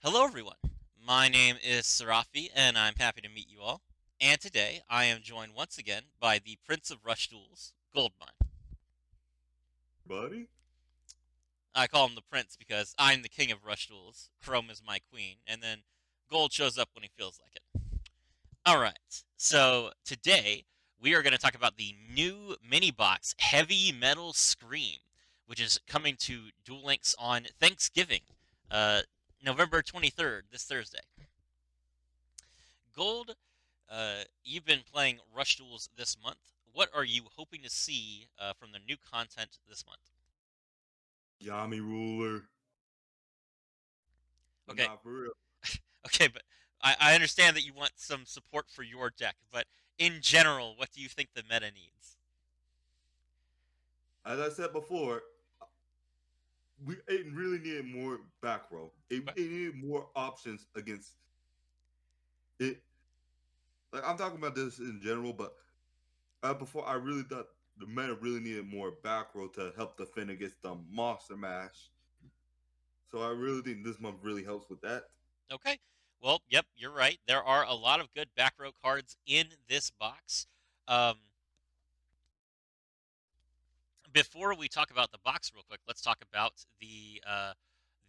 Hello, everyone. My name is Serafi, and I'm happy to meet you all. And today, I am joined once again by the Prince of Rush Duels, Goldmine. Buddy? I call him the Prince because I'm the king of Rush Duels. Chrome is my queen, and then Gold shows up when he feels like it. All right. So today, we are going to talk about the new Minibox Heavy Metal Scream, which is coming to Duel Links on Thanksgiving, uh, November 23rd, this Thursday. Gold, you've been playing Rush Duels this month. What are you hoping to see from the new content this month? Yami ruler. But Okay, not for real. okay, but I understand that you want some support for your deck, but in general, what do you think the meta needs? As I said before, it really needed more back row. It Okay. needed more options against it. Like I'm talking about this in general, but before I really thought the meta really needed more back row to help defend against the monster mash. So I really think this month really helps with that. Okay. Well, yep, you're right. There are a lot of good back row cards in this box. Um, Before we talk about the box real quick, let's talk about the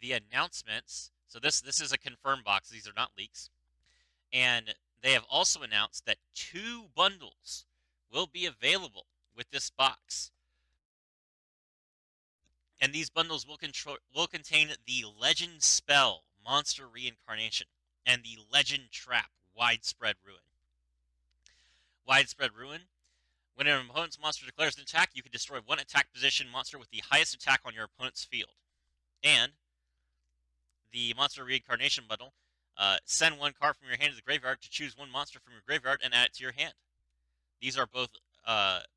announcements. So this is a confirmed box. These are not leaks. And they have also announced that 2 bundles will be available with this box. And these bundles will contain the Legend Spell Monster Reincarnation and the Legend Trap Widespread Ruin. Widespread Ruin. When an opponent's monster declares an attack, you can destroy one attack position monster with the highest attack on your opponent's field. And the Monster Reincarnation bundle, send one card from your hand to the graveyard to choose one monster from your graveyard and add it to your hand. These are both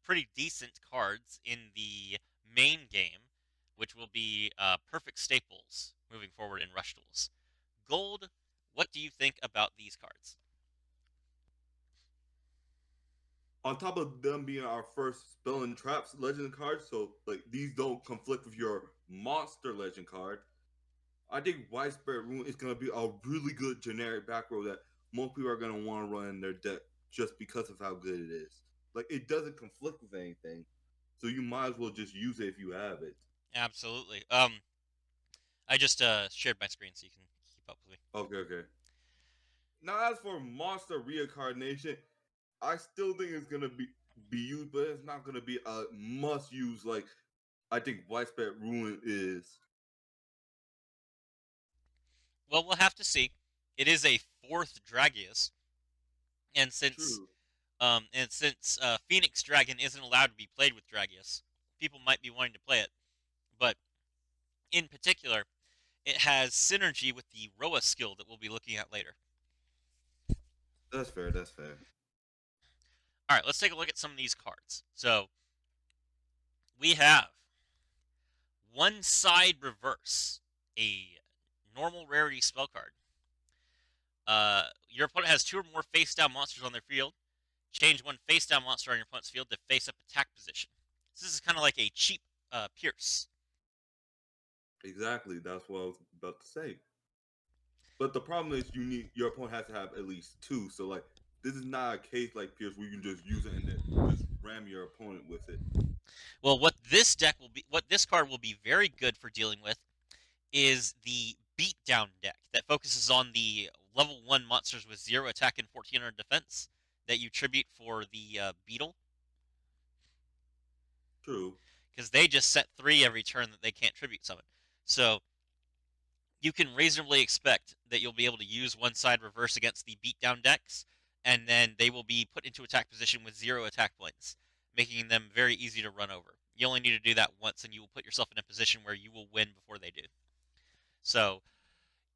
pretty decent cards in the main game, which will be perfect staples moving forward in Rush Duels. Gold, what do you think about these cards? On top of them being our first spell and traps legend cards, so like these don't conflict with your monster legend card. I think Widespread Ruin is going to be a really good generic back row that most people are going to want to run in their deck just because of how good it is. Like, it doesn't conflict with anything. So you might as well just use it if you have it. Absolutely. I just shared my screen so you can keep up with me. Okay, okay. Now, as for Monster Reincarnation, I still think it's going to be used, but it's not going to be a must use like I think Widespread Ruin is. Well, we'll have to see. It is a fourth Dragius, and since True. Phoenix Dragon isn't allowed to be played with Dragius, people might be wanting to play it. But in particular, it has synergy with the Roa skill that we'll be looking at later. That's fair, that's fair. All right, let's take a look at some of these cards. So we have One Side Reverse, a normal rarity spell card. Your opponent has 2 or more face down monsters on their field. Change one face down monster on your opponent's field to face up attack position. So this is kind of like a cheap Pierce. Exactly, that's what I was about to say. But the problem is you need your opponent has to have at least two. So like this is not a case like Pierce where you can just use it and then just ram your opponent with it. Well, what this card will be very good for dealing with is the beatdown deck that focuses on the level 1 monsters with 0 attack and 1400 defense that you tribute for the beetle, True. because they just set 3 every turn that they can't tribute summon. So you can reasonably expect that you'll be able to use One Side Reverse against the beatdown decks, and then they will be put into attack position with 0 attack points, making them very easy to run over. You only need to do that once, and you will put yourself in a position where you will win before they do. So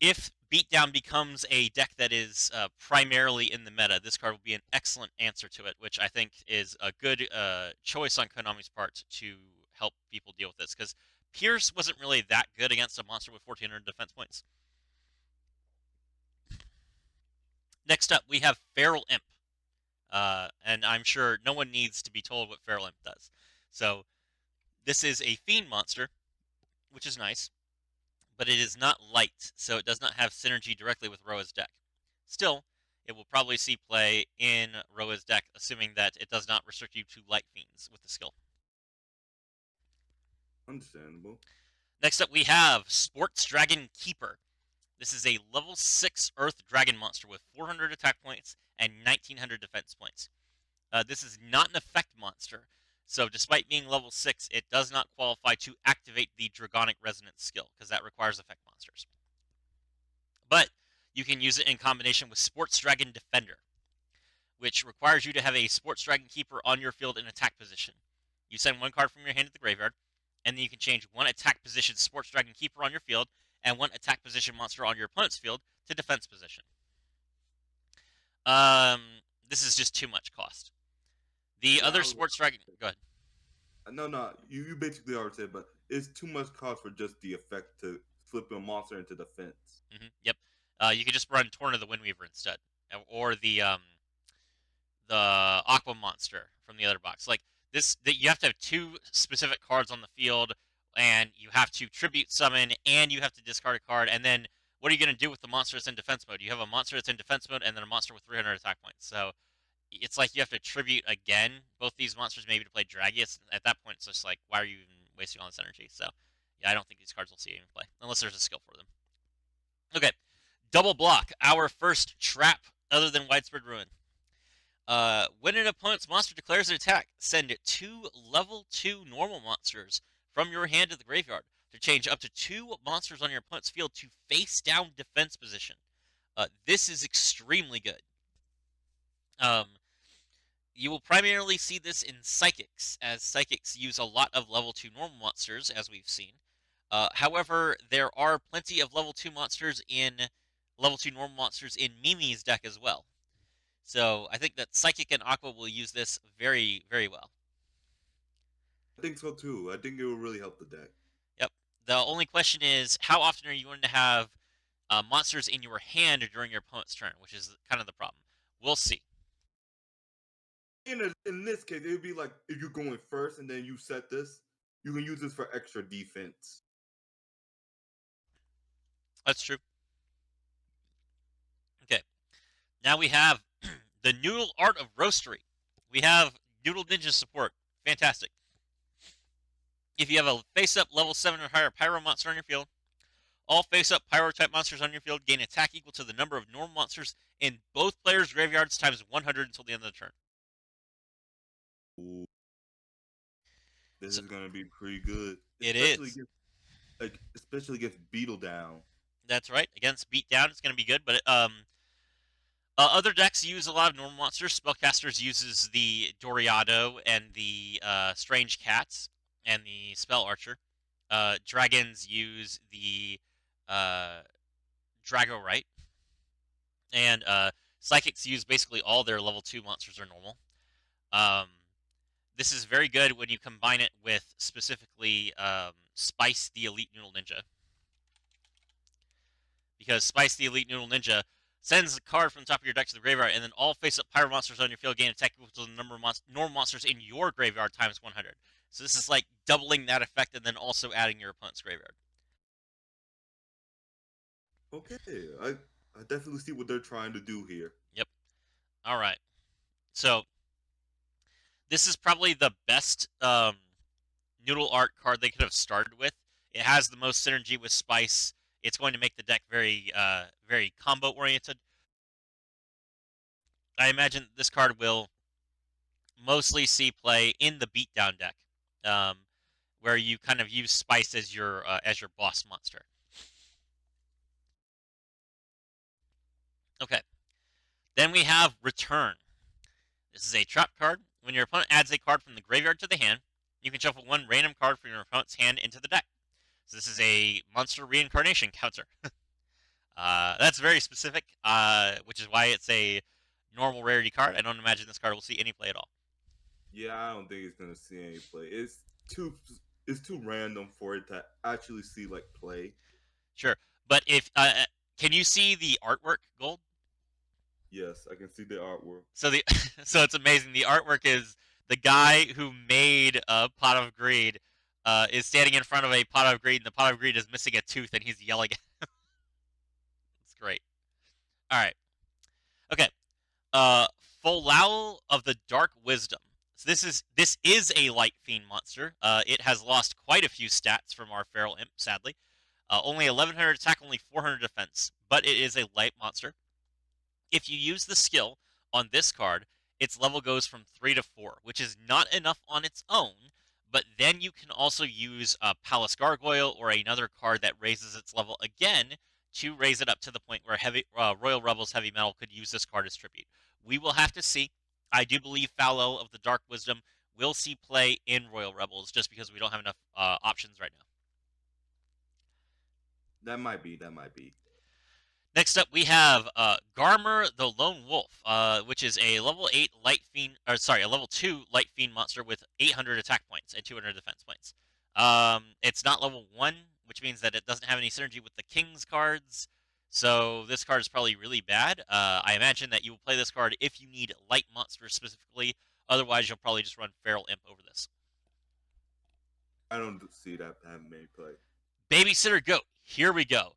if Beatdown becomes a deck that is primarily in the meta, this card will be an excellent answer to it, which I think is a good choice on Konami's part to help people deal with this, because Pierce wasn't really that good against a monster with 1400 defense points. Next up, we have Feral Imp, and I'm sure no one needs to be told what Feral Imp does. So this is a Fiend monster, which is nice, but it is not light, so it does not have synergy directly with Roa's deck. Still, it will probably see play in Roa's deck, assuming that it does not restrict you to light fiends with the skill. Understandable. Next up, we have Sports Dragon Keeper. This is a level 6 Earth Dragon monster with 400 attack points and 1900 defense points. This is not an effect monster, so despite being level 6, it does not qualify to activate the Dragonic Resonance skill, because that requires effect monsters. But you can use it in combination with Sports Dragon Defender, which requires you to have a Sports Dragon Keeper on your field in attack position. You send one card from your hand to the graveyard, and then you can change one attack position Sports Dragon Keeper on your field and one attack position monster on your opponent's field to defense position. Um, this is just too much cost. The Yeah, other Sports Dragon, go ahead. no. You basically already said, but it's too much cost for just the effect to flip a monster into defense. Yep. You could just run Torn of the Windweaver instead, or the Aqua Monster from the other box. Like this, that you have to have two specific cards on the field, and you have to tribute summon, and you have to discard a card, and then what are you going to do with the monster that's in defense mode? You have a monster that's in defense mode, and then a monster with 300 attack points. So it's like you have to tribute again both these monsters maybe to play Dragius. At that point, it's just like, why are you even wasting all this energy? So yeah, I don't think these cards will see any play unless there's a skill for them. Okay, double block, our first trap other than Widespread Ruin. When an opponent's monster declares an attack, send 2 level 2 normal monsters from your hand to the graveyard to change up to 2 monsters on your opponent's field to face down defense position. This is extremely good. You will primarily see this in Psychics, as Psychics use a lot of level 2 normal monsters, as we've seen. However, there are plenty of level 2 monsters in level 2 normal monsters in Mimi's deck as well. So I think that Psychic and Aqua will use this very, very well. I think so too. I think it will really help the deck. Yep. The only question is, how often are you going to have monsters in your hand during your opponent's turn, which is kind of the problem. We'll see. In this case, it would be like if you're going first and then you set this, you can use this for extra defense. That's true. Okay. Now we have the Noodle Art of Roastery. We have Noodle Ninja support. Fantastic. If you have a face-up level 7 or higher Pyro monster on your field, all face-up Pyro-type monsters on your field gain attack equal to the number of normal monsters in both players' graveyards times 100 until the end of the turn. Ooh. This is gonna be pretty good. It is. Especially against Beetle Down. That's right. Against Beatdown, it's going to be good. But other decks use a lot of normal monsters. Spellcasters uses the Doriado and the Strange Cats and the Spell Archer. Dragons use the Dragorite. And Psychics use basically all their level 2 monsters are normal. This is very good when you combine it with specifically Spice the Elite Noodle Ninja. Because Spice the Elite Noodle Ninja sends a card from the top of your deck to the graveyard, and then all face-up Pyro monsters on your field gain attack equal to the number of normal monsters in your graveyard times 100. So this is like doubling that effect and then also adding your opponent's graveyard. Okay, I definitely see what they're trying to do here. Yep. All right. So this is probably the best Noodle Art card they could have started with. It has the most synergy with Spice. It's going to make the deck very, very combo-oriented. I imagine this card will mostly see play in the Beatdown deck, where you kind of use Spice as your boss monster. Okay. Then we have Return. This is a trap card. When your opponent adds a card from the graveyard to the hand, you can shuffle one random card from your opponent's hand into the deck. So this is a monster reincarnation counter. That's very specific, which is why it's a normal rarity card. I don't imagine this card will see any play at all. Yeah, I don't think it's gonna see any play. It's too random for it to actually see like play. Sure, but if can you see the artwork, Gold? Yes, I can see the artwork. So so it's amazing. The artwork is the guy who made Pot of Greed is standing in front of a pot of greed, and the pot of greed is missing a tooth, and he's yelling. It's great. All right. Okay. Uh, Folao of the Dark Wisdom. So this is a light fiend monster. It has lost quite a few stats from our feral imp, sadly. Only 1100 attack, only 400 defense, but it is a light monster. If you use the skill on this card, its level goes from 3 to 4, which is not enough on its own, but then you can also use a Palace Gargoyle or another card that raises its level again to raise it up to the point where Royal Rebels Heavy Metal could use this card as tribute. We will have to see. I do believe Fallow of the Dark Wisdom will see play in Royal Rebels just because we don't have enough options right now. That might be. That might be. Next up, we have Garmer the Lone Wolf, which is a level 8 light fiend, or sorry, a level 2 light fiend monster with 800 attack points and 200 defense points. It's not level 1, which means that it doesn't have any synergy with the King's cards. So this card is probably really bad. I imagine that you will play this card if you need light monsters specifically. Otherwise, you'll probably just run Feral Imp over this. I don't see that many play. Babysitter Goat. Here we go.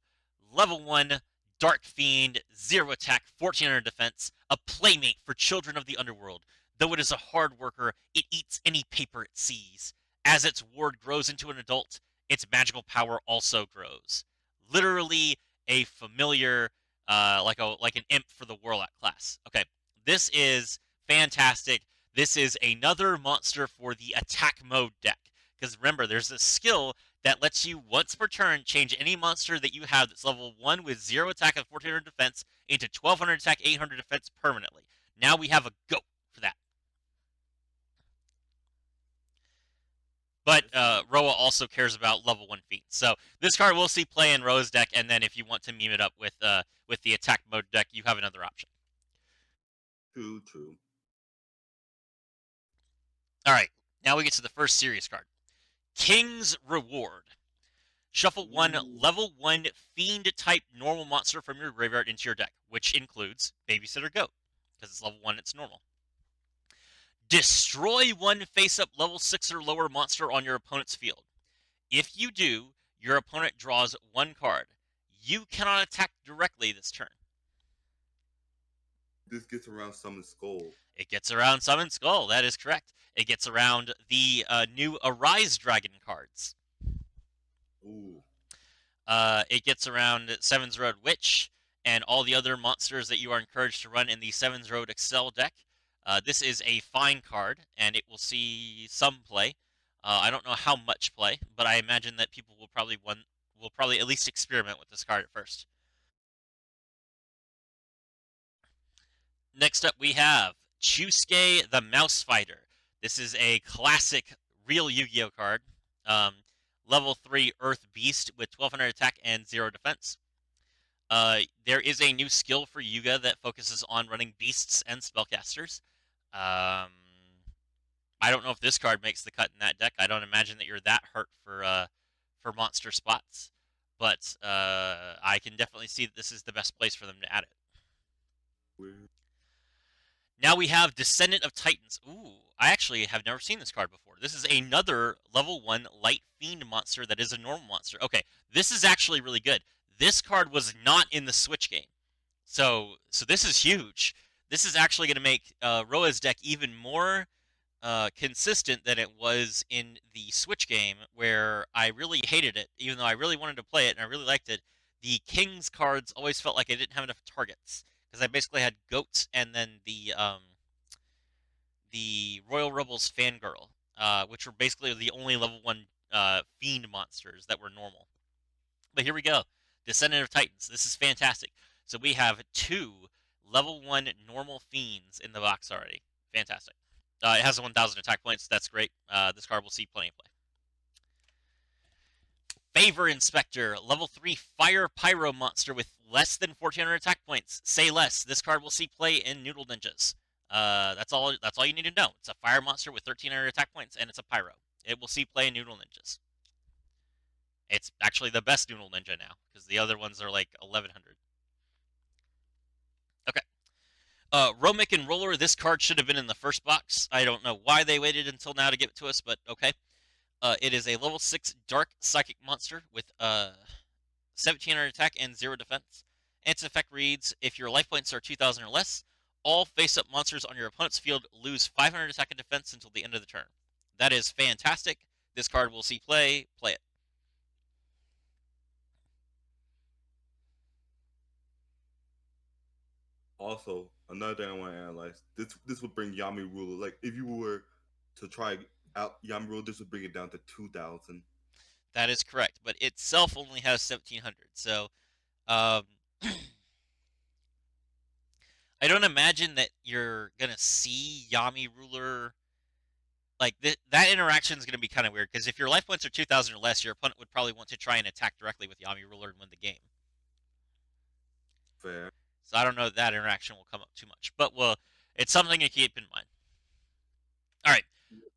Level 1, Dark Fiend, 0 attack, 1400 defense, a playmate for children of the underworld. Though it is a hard worker, it eats any paper it sees. As its ward grows into an adult, its magical power also grows. Literally a familiar, like an imp for the Warlock class. Okay, this is fantastic. This is another monster for the attack mode deck. Because remember, there's a skill that lets you once per turn change any monster that you have that's level 1 with 0 attack and 1400 defense into 1200 attack, 800 defense permanently. Now we have a goat for that. But Roa also cares about level 1 fiends. So this card will see play in Roa's deck, and then if you want to meme it up with the attack mode deck, you have another option. True, true. All right, now we get to the first serious card. King's Reward. Shuffle one Ooh. level 1 fiend type normal monster from your graveyard into your deck, which includes Babysitter Goat, because it's level 1, it's normal. Destroy one face up level 6 or lower monster on your opponent's field. If you do, your opponent draws 1 card. You cannot attack directly this turn. This gets around Summon Skull. It gets around Summon Skull, that is correct. It gets around the new Arise Dragon cards. Ooh. It gets around Seven's Road Witch and all the other monsters that you are encouraged to run in the Seven's Road Excel deck. This is a fine card, and it will see some play. I don't know how much play, but I imagine that people will probably at least experiment with this card at first. Next up, we have Chusuke the Mouse Fighter. This is a classic real Yu-Gi-Oh card. Level 3 Earth Beast with 1200 attack and 0 defense. There is a new skill for Yuga that focuses on running beasts and spellcasters. I don't know if this card makes the cut in that deck. I don't imagine that you're that hurt for monster spots, but I can definitely see that this is the best place for them to add it. Weird. Now we have Descendant of Titans. Ooh, I actually have never seen this card before. This is another level 1 light fiend monster that is a normal monster. Okay, this is actually really good. This card was not in the Switch game. So this is huge. This is actually going to make Roa's deck even more consistent than it was in the Switch game, where I really hated it, even though I really wanted to play it and I really liked it. The King's cards always felt like I didn't have enough targets because I basically had goats and then the Royal Rebels Fangirl, which were basically the only level 1 fiend monsters that were normal. But here we go, Descendant of Titans. This is fantastic. So we have 2 level 1 normal fiends in the box already. Fantastic. It has 1,000 attack points. That's great. This card will see plenty of play. Favor Inspector, level 3 Fire Pyro monster with less than 1,400 attack points. Say less. This card will see play in Noodle Ninjas. That's all you need to know. It's a fire monster with 1,300 attack points, and it's a pyro. It will see play in Noodle Ninjas. It's actually the best Noodle Ninja now, because the other ones are like 1,100. Okay. Romic and Roller, this card should have been in the first box. I don't know why they waited until now to give it to us, but okay. It is a level 6 Dark Psychic monster with 1700 attack and 0 defense. And its effect reads, if your life points are 2000 or less, all face-up monsters on your opponent's field lose 500 attack and defense until the end of the turn. That is fantastic. This card will see play. Play it. Also, another thing I want to analyze, this would bring Yami Ruler. Like if you were to try out Yami Ruler, this would bring it down to 2,000. That is correct, but itself only has 1700. So, um, I don't imagine that you're gonna see Yami Ruler. Like that interaction is gonna be kind of weird because if your life points are 2000 or less, your opponent would probably want to try and attack directly with Yami Ruler and win the game. Fair. So I don't know that interaction will come up too much, but well, it's something to keep in mind. All right,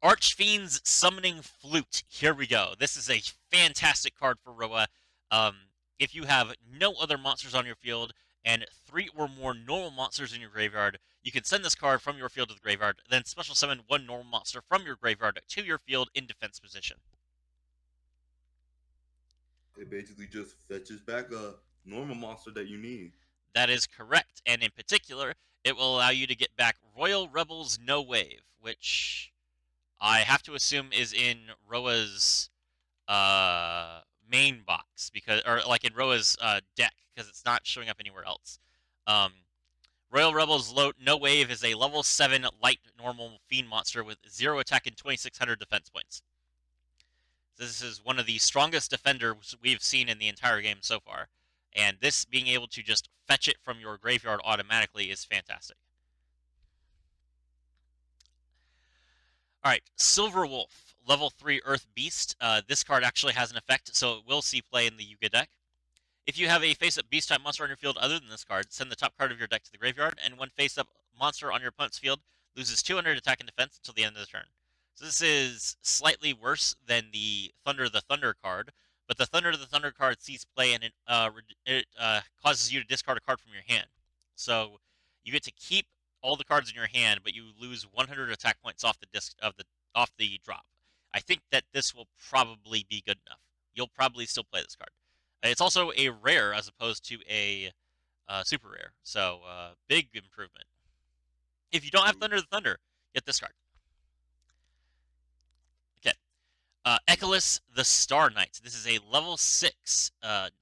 Archfiend's Summoning Flute. Here we go. This is a fantastic card for Roa. Um, if you have no other monsters on your field and 3 or more normal monsters in your graveyard, you can send this card from your field to the graveyard, then special summon 1 normal monster from your graveyard to your field in defense position. It basically just fetches back a normal monster that you need. That is correct, and in particular, it will allow you to get back Royal Rebels No Wave, which I have to assume is in Roa's main box because, or like in Roa's deck, because it's not showing up anywhere else. Um, Royal Rebels No Wave is a level 7 light normal fiend monster with 0 attack and 2600 defense points. This is one of the strongest defenders we've seen in the entire game so far, and this being able to just fetch it from your graveyard automatically is fantastic. All right, Silver Wolf, level 3 Earth Beast. This card actually has an effect, so it will see play in the Yuga deck. If you have a face-up beast-type monster on your field other than this card, send the top card of your deck to the graveyard, and one face-up monster on your opponent's field loses 200 attack and defense until the end of the turn. So this is slightly worse than the Thunder card, but the Thunder card sees play and it causes you to discard a card from your hand. So you get to keep all the cards in your hand, but you lose 100 attack points off the drop. I think that this will probably be good enough. You'll probably still play this card. It's also a rare as opposed to a super rare, so big improvement. If you don't have Thunder, get this card. Okay, Echolus the Star Knight. This is a level 6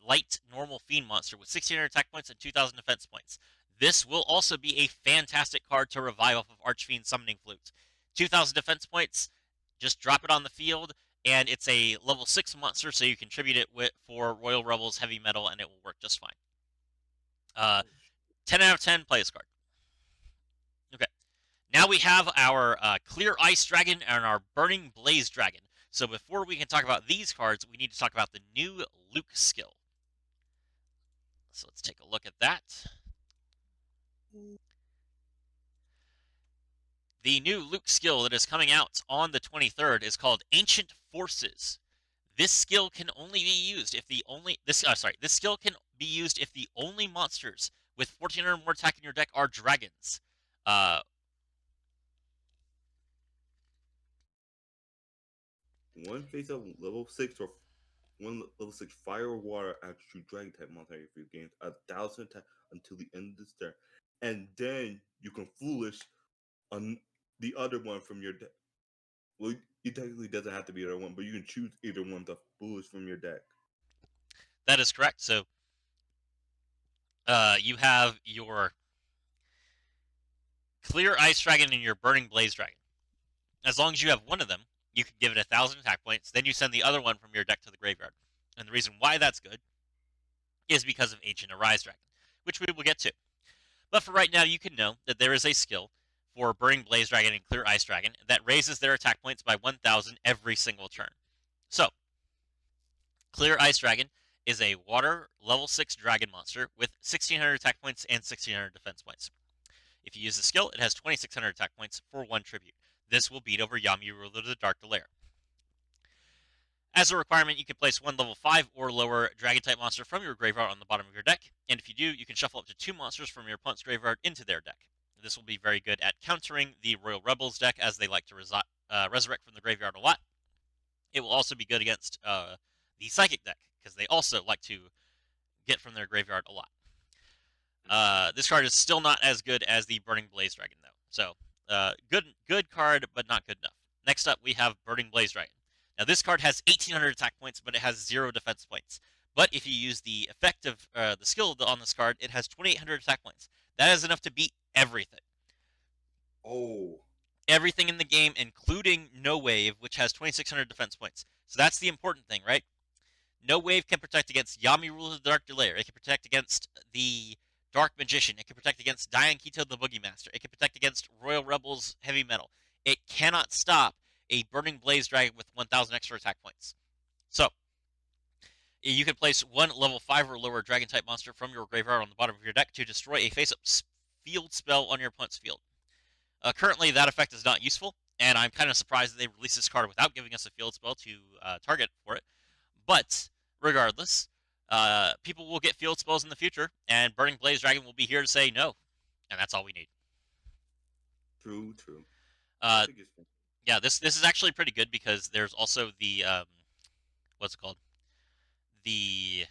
light normal fiend monster with 1600 attack points and 2000 defense points. This will also be a fantastic card to revive off of Archfiend Summoning Flute. 2000 defense points, just drop it on the field, and it's a level 6 monster, so you contribute it for Royal Rebels Heavy Metal, and it will work just fine. 10 out of 10, play this card. Okay, now we have our Clear Ice Dragon and our Burning Blaze Dragon. So before we can talk about these cards, we need to talk about the new Luke skill. So let's take a look at that. The new Luke skill that is coming out on the 23rd is called Ancient Forces. This skill can only be used if the only this skill can be used if the only monsters with 14 or more attack in your deck are dragons. One face up level 6 or one level 6 fire or water after dragon type monster if you gain 1,000 attack until the end of this turn. And then you can foolish on the other one from your deck. Well, it technically doesn't have to be the other one, but you can choose either one to foolish from your deck. That is correct. So you have your Clear Ice Dragon and your Burning Blaze Dragon. As long as you have one of them, you can give it 1,000 attack points. Then you send the other one from your deck to the graveyard. And the reason why that's good is because of Ancient Arise Dragon, which we will get to. But for right now, you can know that there is a skill for Burning Blaze Dragon and Clear Ice Dragon that raises their attack points by 1,000 every single turn. So, Clear Ice Dragon is a water level 6 dragon monster with 1,600 attack points and 1,600 defense points. If you use the skill, it has 2,600 attack points for 1 tribute. This will beat over Yami Ruler the Dark Lair. As a requirement, you can place 1 level 5 or lower dragon-type monster from your graveyard on the bottom of your deck, and if you do, you can shuffle up to 2 monsters from your opponent's graveyard into their deck. This will be very good at countering the Royal Rebels deck, as they like to resurrect from the graveyard a lot. It will also be good against the Psychic deck, because they also like to get from their graveyard a lot. This card is still not as good as the Burning Blaze Dragon, though. So, good card, but not good enough. Next up, we have Burning Blaze Dragon. Now, this card has 1,800 attack points, but it has 0 defense points. But if you use the effect of the skill on this card, it has 2,800 attack points. That is enough to beat everything. Oh, Everything in the game, including No Wave, which has 2,600 defense points. So that's the important thing, right? No Wave can protect against Yami, Ruler of the Dark Delayer. It can protect against the Dark Magician. It can protect against Dian Keto, the Boogie Master. It can protect against Royal Rebels, Heavy Metal. It cannot stop a Burning Blaze Dragon with 1,000 extra attack points. So, you can place one level 5 or lower Dragon type monster from your graveyard on the bottom of your deck to destroy a face up field spell on your opponent's field. Currently, that effect is not useful, and I'm kind of surprised that they released this card without giving us a field spell to target for it. But regardless, people will get field spells in the future, and Burning Blaze Dragon will be here to say no, and that's all we need. true, true. I Uh, think it's yeah, this is actually pretty good because there's also the what's it called, the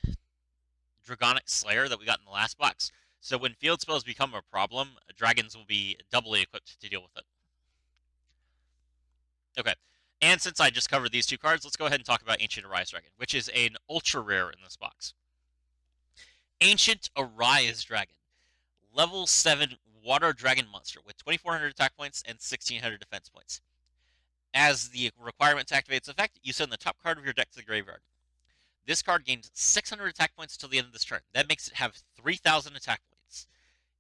Dragonic Slayer that we got in the last box. So when field spells become a problem, dragons will be doubly equipped to deal with it. Okay. And since I just covered these two cards, let's go ahead and talk about Ancient Arise Dragon, which is an ultra rare in this box. Ancient Arise Dragon, level 7 water dragon monster with 2,400 attack points and 1,600 defense points. As the requirement to activate its effect, you send the top card of your deck to the graveyard. This card gains 600 attack points until the end of this turn. That makes it have 3,000 attack points.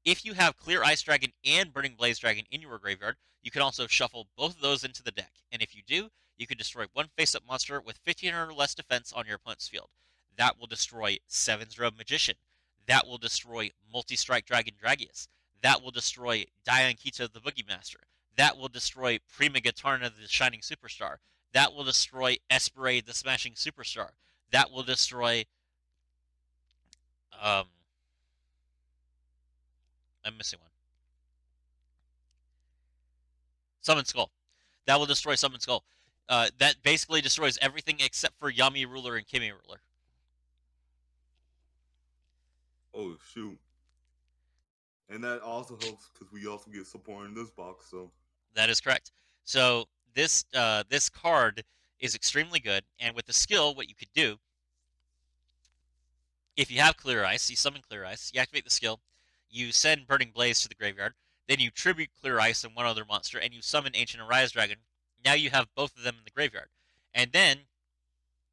If you have Clear Ice Dragon and Burning Blaze Dragon in your graveyard, you can also shuffle both of those into the deck. And if you do, you can destroy one face-up monster with 1,500 or less defense on your opponent's field. That will destroy Seven's Robe Magician. That will destroy Multi-Strike Dragon Dragius. That will destroy Dian Kita the Boogie Master. That will destroy Prima Gitarna the Shining Superstar. That will destroy Esperade the Smashing Superstar. That will destroy um I'm missing one. Summon Skull. That will destroy Summon Skull. That basically destroys everything except for Yami Ruler and Kimi Ruler. oh shoot, and that also helps because we also get support in this box. So That is correct. So this card is extremely good, and with the skill, what you could do, if you have Clear Ice, you summon Clear Ice, you activate the skill, you send Burning Blaze to the graveyard, then you tribute Clear Ice and one other monster, and you summon Ancient Arise Dragon. Now you have both of them in the graveyard, and then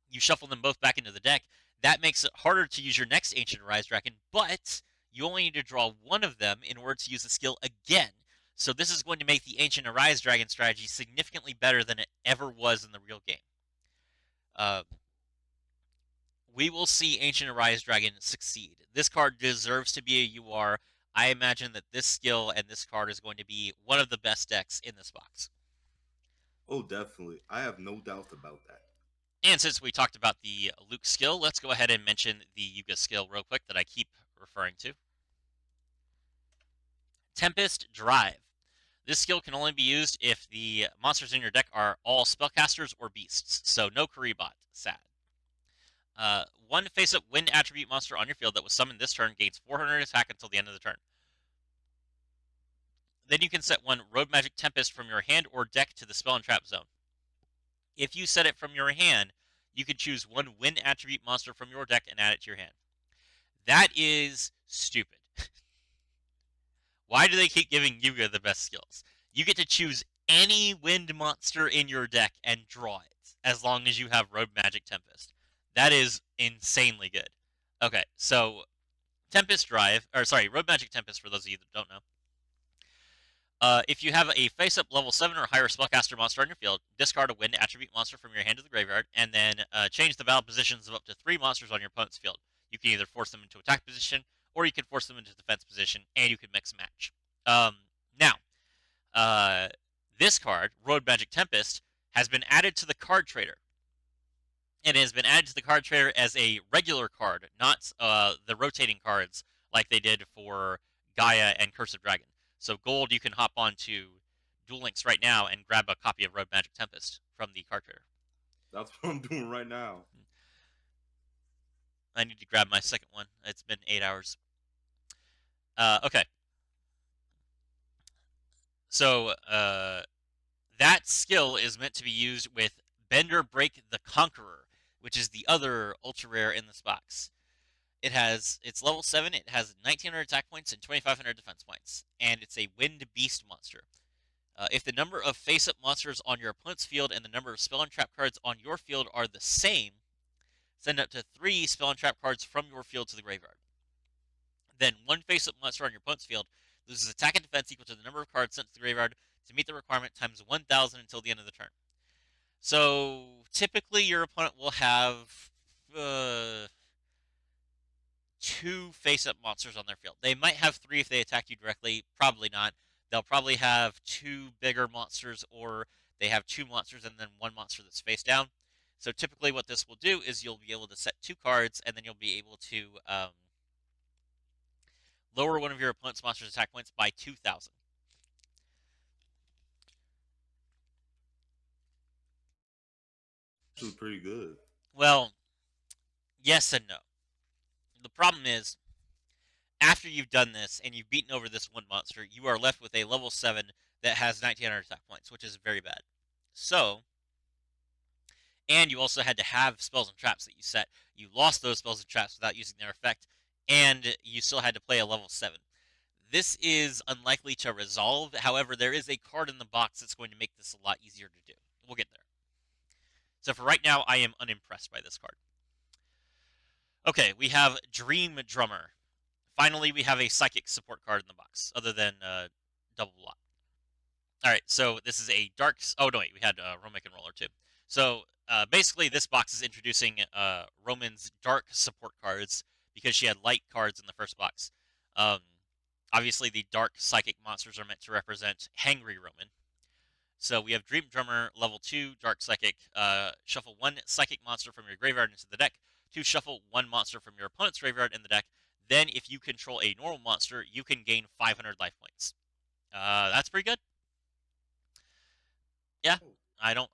you shuffle them both back into the deck. That makes it harder to use your next Ancient Arise Dragon, but you only need to draw one of them in order to use the skill again. So this is going to make the Ancient Arise Dragon strategy significantly better than it ever was in the real game. Uh, we will see Ancient Arise Dragon succeed. This card deserves to be a UR. I imagine that this skill and this card is going to be one of the best decks in this box. oh, definitely, I have no doubt about that. And since we talked about the Luke skill, let's go ahead and mention the Yuga skill real quick that I keep referring to. Tempest Drive. This skill can only be used if the monsters in your deck are all spellcasters or beasts, so no Karibot. Sad. One face-up wind attribute monster on your field that was summoned this turn gains 400 attack until the end of the turn. Then you can set one Road Magic Tempest from your hand or deck to the spell and trap zone. If you set it from your hand, you can choose one wind attribute monster from your deck and add it to your hand. That is stupid. Why do they keep giving Yuga the best skills? You get to choose any wind monster in your deck and draw it, as long as you have Road Magic Tempest. That is insanely good. Okay, so Tempest Drive, or sorry, Road Magic Tempest, for those of you that don't know. If you have a face-up level 7 or higher spellcaster monster on your field, discard a wind attribute monster from your hand to the graveyard, and then change the battle positions of up to 3 monsters on your opponent's field. You can either force them into attack position, or you can force them into defense position, and you can mix match. Now, this card, Road Magic Tempest, has been added to the card trader. It has been added to the card trader as a regular card, not the rotating cards like they did for Gaia and Curse of Dragon. So gold, you can hop on to Duel Links right now and grab a copy of Road Magic Tempest from the card trader. That's what I'm doing right now. I need to grab my second one. It's been 8 hours. Okay. So that skill is meant to be used with Bender Break the Conqueror, which is the other ultra rare in this box. It's level 7, it has 1900 attack points and 2500 defense points, and it's a Wind Beast monster. If the number of face-up monsters on your opponent's field and the number of spell and trap cards on your field are the same, send up to 3 spell and trap cards from your field to the graveyard. Then one face-up monster on your opponent's field loses attack and defense equal to the number of cards sent to the graveyard to meet the requirement times 1000 until the end of the turn. So typically your opponent will have uh, 2 face-up monsters on their field. They might have 3 if they attack you directly. Probably not. They'll probably have 2 bigger monsters, or they have 2 monsters and then 1 monster that's face down. So typically what this will do is you'll be able to set 2 cards, and then you'll be able to lower one of your opponent's monster's attack points by 2,000. This is pretty good. Well, yes and no. The problem is, after you've done this and you've beaten over this one monster, you are left with a level 7 that has 1900 attack points, which is very bad. So, and you also had to have spells and traps that you set. You lost those spells and traps without using their effect, and you still had to play a level 7. This is unlikely to resolve. However, there is a card in the box that's going to make this a lot easier to do. We'll get there. So for right now, I am unimpressed by this card. Okay, we have Dream Drummer. Finally, we have a psychic support card in the box, other than Double Block. All right, so this is a dark. Oh no, wait, we had Romic and Roller too. So basically, this box is introducing Romin's dark support cards because she had light cards in the first box. Um, Obviously, the dark psychic monsters are meant to represent Hangry Romin. So we have Dream Drummer, level 2, Dark Psychic. Shuffle 1 Psychic monster from your graveyard into the deck. 2 Shuffle 1 monster from your opponent's graveyard in the deck. Then, if you control a normal monster, you can gain 500 life points. That's pretty good. Yeah, I don't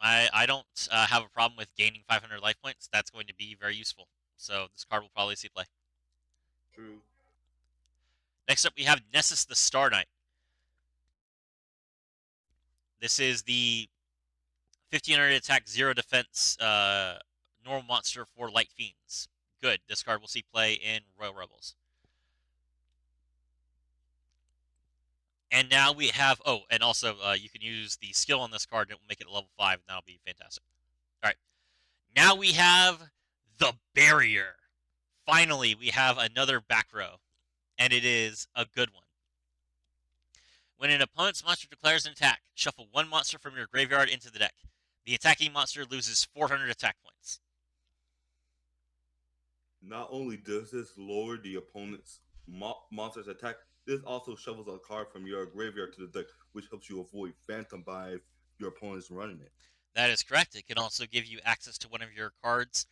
have a problem with gaining 500 life points. That's going to be very useful. So this card will probably see play. True. Next up, we have Nessus the Star Knight. This is the 1500 attack, 0 defense normal monster for Light Fiends. Good. This card will see play in Royal Rebels. And now we have, oh, and also you can use the skill on this card and it will make it a level 5, and that'll be fantastic. All right. Now we have the Barrier. Finally, we have another back row, and it is a good one. When an opponent's monster declares an attack, shuffle 1 monster from your graveyard into the deck. The attacking monster loses 400 attack points. Not only does this lower the opponent's monster's attack, this also shovels a card from your graveyard to the deck, which helps you avoid Phantom Buy if your opponent's running it. That is correct. It can also give you access to one of your cards.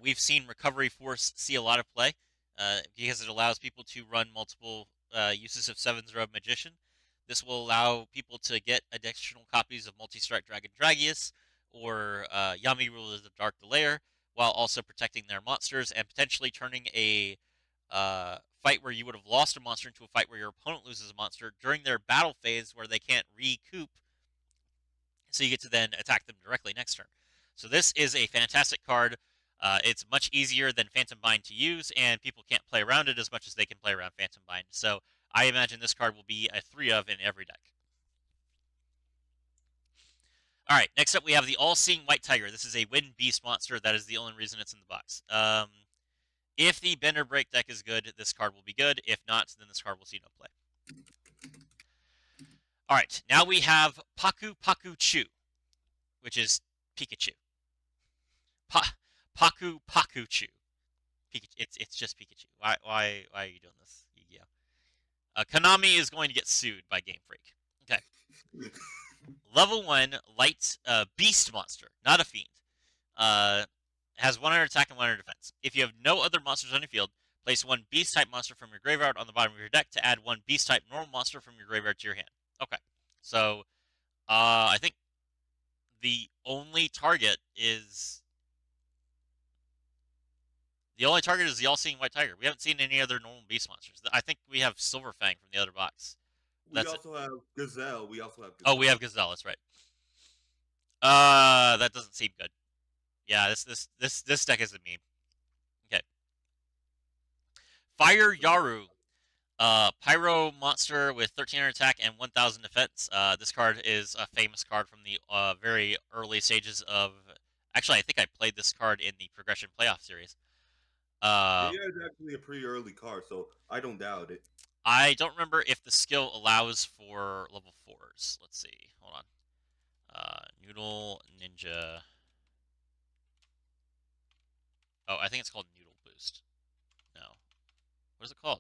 We've seen Recovery Force see a lot of play because it allows people to run multiple uses of Seven's Robe Magician. This will allow people to get additional copies of Multi-Strike Dragon Dragius or Yami Rulers of Dark Delayer, while also protecting their monsters and potentially turning a fight where you would have lost a monster into a fight where your opponent loses a monster during their battle phase where they can't recoup, so you get to then attack them directly next turn. So this is a fantastic card. It's much easier than Phantom Bind to use, and people can't play around it as much as they can play around Phantom Bind. So I imagine this card will be a 3 of in every deck. All right, next up we have the All-Seeing White Tiger. This is a Wind Beast monster. That is the only reason it's in the box. If the Bender Break deck is good, this card will be good. If not, then this card will see no play. All right, now we have Paku Paku Chu, which is Pikachu. Paku Paku Chu. Pikachu. It's just Pikachu. Why are you doing this, Yu-Gi-Oh? Konami is going to get sued by Game Freak. Okay. Level 1 light beast monster, not a fiend. Has 100 attack and 100 defense. If you have no other monsters on your field, place 1 beast type monster from your graveyard on the bottom of your deck to add 1 beast type normal monster from your graveyard to your hand. Okay. So I think the only target is the only target is the all-seeing white tiger. We haven't seen any other normal beast monsters. I think we have Silverfang from the other box. We That's it. also have Gazelle. We also have Oh, we have Gazelle. Gazelle. That's right. That doesn't seem good. Yeah, this deck is a meme. Okay, Fire Yaru, Pyro monster with 1300 attack and 1000 defense. This card is a famous card from the very early stages of. Actually, I think I played this card in the Progression Playoff Series. Yeah, Um, it's actually a pretty early card, so I don't doubt it. I don't remember if the skill allows for level 4s. Let's see. Hold on. Noodle Ninja. Oh, I think it's called Noodle Boost. No. What is it called?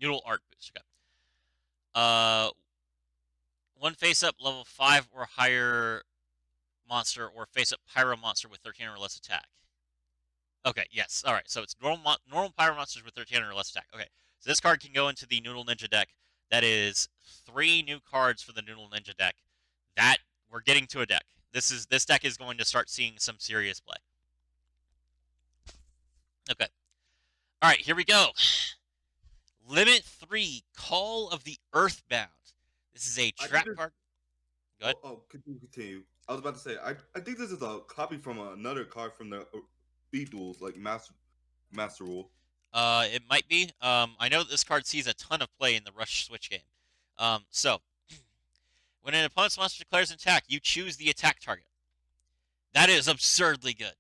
Noodle Art Boost. Okay. Uh, one face up level 5 or higher monster or face up pyro monster with 13 or less attack. Okay, yes. All right. So it's normal pyro monsters with 13 or less attack. Okay. So this card can go into the Noodle Ninja deck. That is 3 new cards for the Noodle Ninja deck. That we're getting to a deck. This deck is going to start seeing some serious play. Okay. All right, here we go. Limit 3, Call of the Earthbound. This is a I think trap this. card. Go ahead. Oh, continue. I was about to say, I think this is a copy from another card from the Speed Duels, like Master Rule. It might be. I know that this card sees a ton of play in the Rush Switch game. So when an opponent's monster declares an attack, you choose the attack target. That is absurdly good.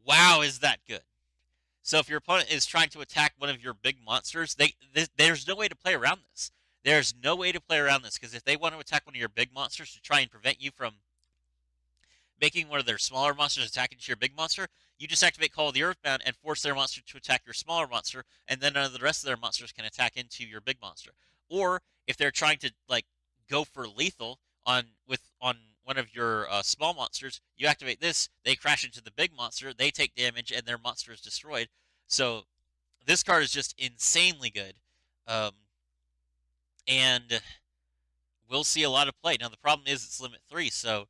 Wow, is that good? So if your opponent is trying to attack one of your big monsters, there's no way to play around this. There's no way to play around this because if they want to attack one of your big monsters to try and prevent you from making one of their smaller monsters attack into your big monster, you just activate Call of the Earthbound and force their monster to attack your smaller monster, and then none of the rest of their monsters can attack into your big monster. Or if they're trying to like go for lethal on one of your small monsters, you activate this, they crash into the big monster, they take damage, and their monster is destroyed. So this card is just insanely good, um, and we'll see a lot of play. Now the problem is it's limit 3, so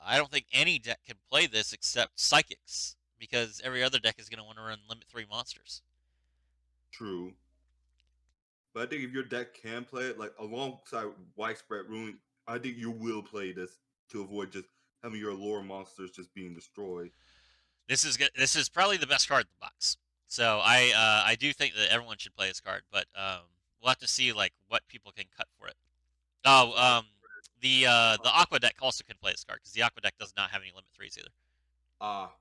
I don't think any deck can play this except Psychics, because every other deck is going to want to run limit 3 monsters. True. But I think if your deck can play it, like alongside widespread ruin, I think you will play this to avoid just having your lore monsters just being destroyed. This is probably the best card in the box. So I do think that everyone should play this card, but we'll have to see like what people can cut for it. Oh, Also, I the Aqua deck also can play this card because the Aqua deck does not have any limit 3s either. ah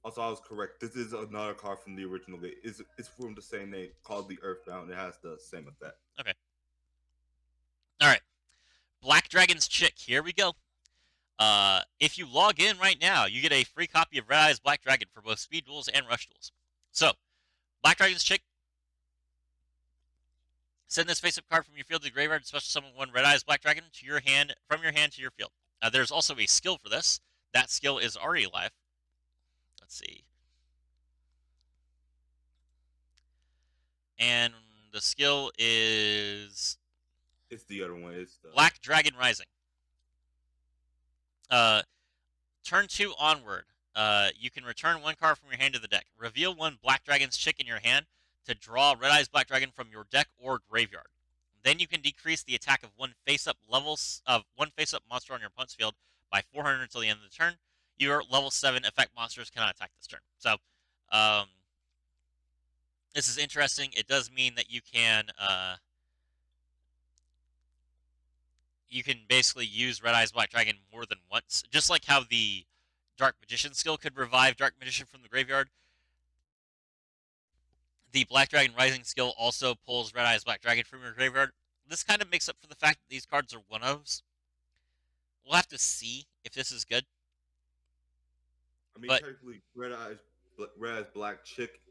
also I was correct. This is another card from the original game. It's from the same name called the Earthbound. It has the same effect. Okay. All right. Black Dragon's Chick. Here we go. If you log in right now, you get a free copy of Red Eyes Black Dragon for both Speed Duels and Rush Duels. So, Black Dragon's Chick. Send this face-up card from your field to the graveyard, special summon one Red Eyes Black Dragon to your hand from your hand to your field. There's also a skill for this. That skill is already live. Let's see. And the skill is It's the other one. It's the Black Dragon Rising. Uh, turn 2 onward. You can return one card from your hand to the deck. Reveal one Black Dragon's Chick in your hand to draw Red Eyes Black Dragon from your deck or graveyard. Then you can decrease the attack of one face-up monster on your opponent's field by 400 until the end of the turn. Your level 7 effect monsters cannot attack this turn. So, um, this is interesting. It does mean that you can basically use Red Eyes Black Dragon more than once, just like how the Dark Magician skill could revive Dark Magician from the graveyard. The Black Dragon Rising skill also pulls Red Eyes Black Dragon from your graveyard. This kind of makes up for the fact that these cards are one-ofs. We'll have to see if this is good. I mean, But technically, Red Eyes Black Chick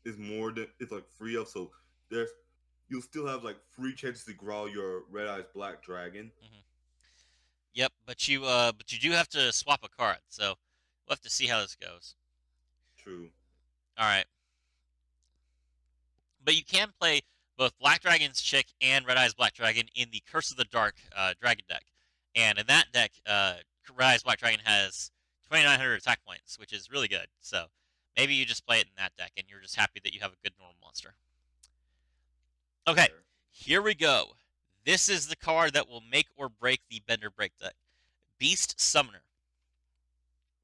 is more than it's like free of. So there's you'll still have like free chances to grow your Red Eyes Black Dragon. mhm. Yep, but you do have to swap a card, so we'll have to see how this goes. True. All right, but you can play both Black Dragon's Chick and Red Eyes Black Dragon in the Curse of the Dark Dragon deck, And in that deck, Rise Black Dragon has 2,900 attack points, which is really good. So maybe you just play it in that deck, and you're just happy that you have a good normal monster. Okay, Fair. here we go. This is the card that will make or break the Bender Break deck. Beast Summoner.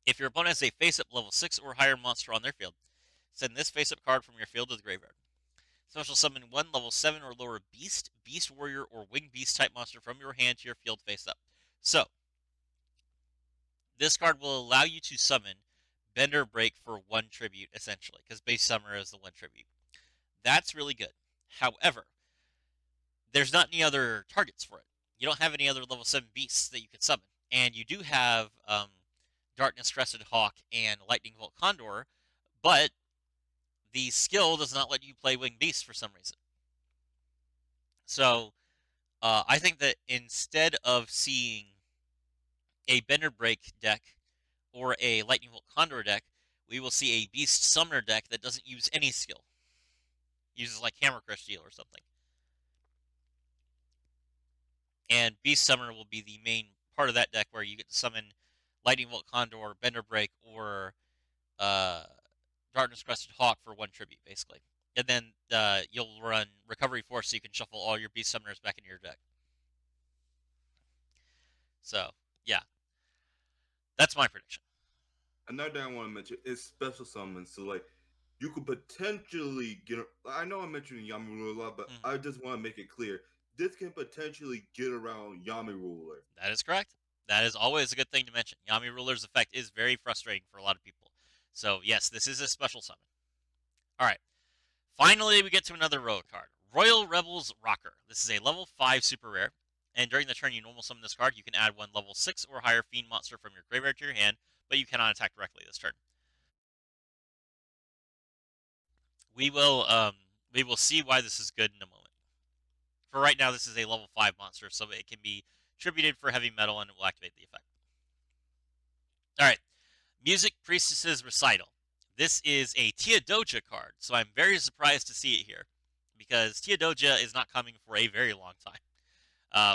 If your opponent has a face-up level 6 or higher monster on their field, send this face-up card from your field to the graveyard. Special summon one level 7 or lower beast, beast warrior, or winged beast type monster from your hand to your field face up. So, this card will allow you to summon Bender Break for one tribute, essentially, because base summoner is the one tribute. That's really good. However, there's not any other targets for it. You don't have any other level 7 beasts that you can summon. And you do have Darkness Crested Hawk and Lightning Bolt Condor, but the skill does not let you play Winged Beast for some reason. So, I think that instead of seeing a Bender Break deck or a Lightning Bolt Condor deck, we will see a Beast Summoner deck that doesn't use any skill. Uses like Hammer Crush Deal or something. And Beast Summoner will be the main part of that deck where you get to summon Lightning Bolt Condor, Bender Break, or uh, Darkness Crested Hawk for one tribute, basically. And then you'll run Recovery Force so you can shuffle all your Beast Summoners back into your deck. So, yeah, that's my prediction. Another thing I want to mention is special summons. So like, you could potentially get. I know I'm mentioning Yami Ruler a lot, but Mm-hmm. I just want to make it clear this can potentially get around Yami Ruler. That is correct. That is always a good thing to mention. Yami Ruler's effect is very frustrating for a lot of people. So, yes, this is a special summon. All right. Finally, we get to another royal card. Royal Rebels Rocker. This is a level 5 super rare. And during the turn you normal summon this card, you can add one level 6 or higher fiend monster from your graveyard to your hand, but you cannot attack directly this turn. We will we will see why this is good in a moment. For right now, this is a level 5 monster, so it can be tributed for heavy metal and it will activate the effect. Alright, Music Priestess's Recital. This is a Teodosia card, so I'm very surprised to see it here, because Teodosia is not coming for a very long time.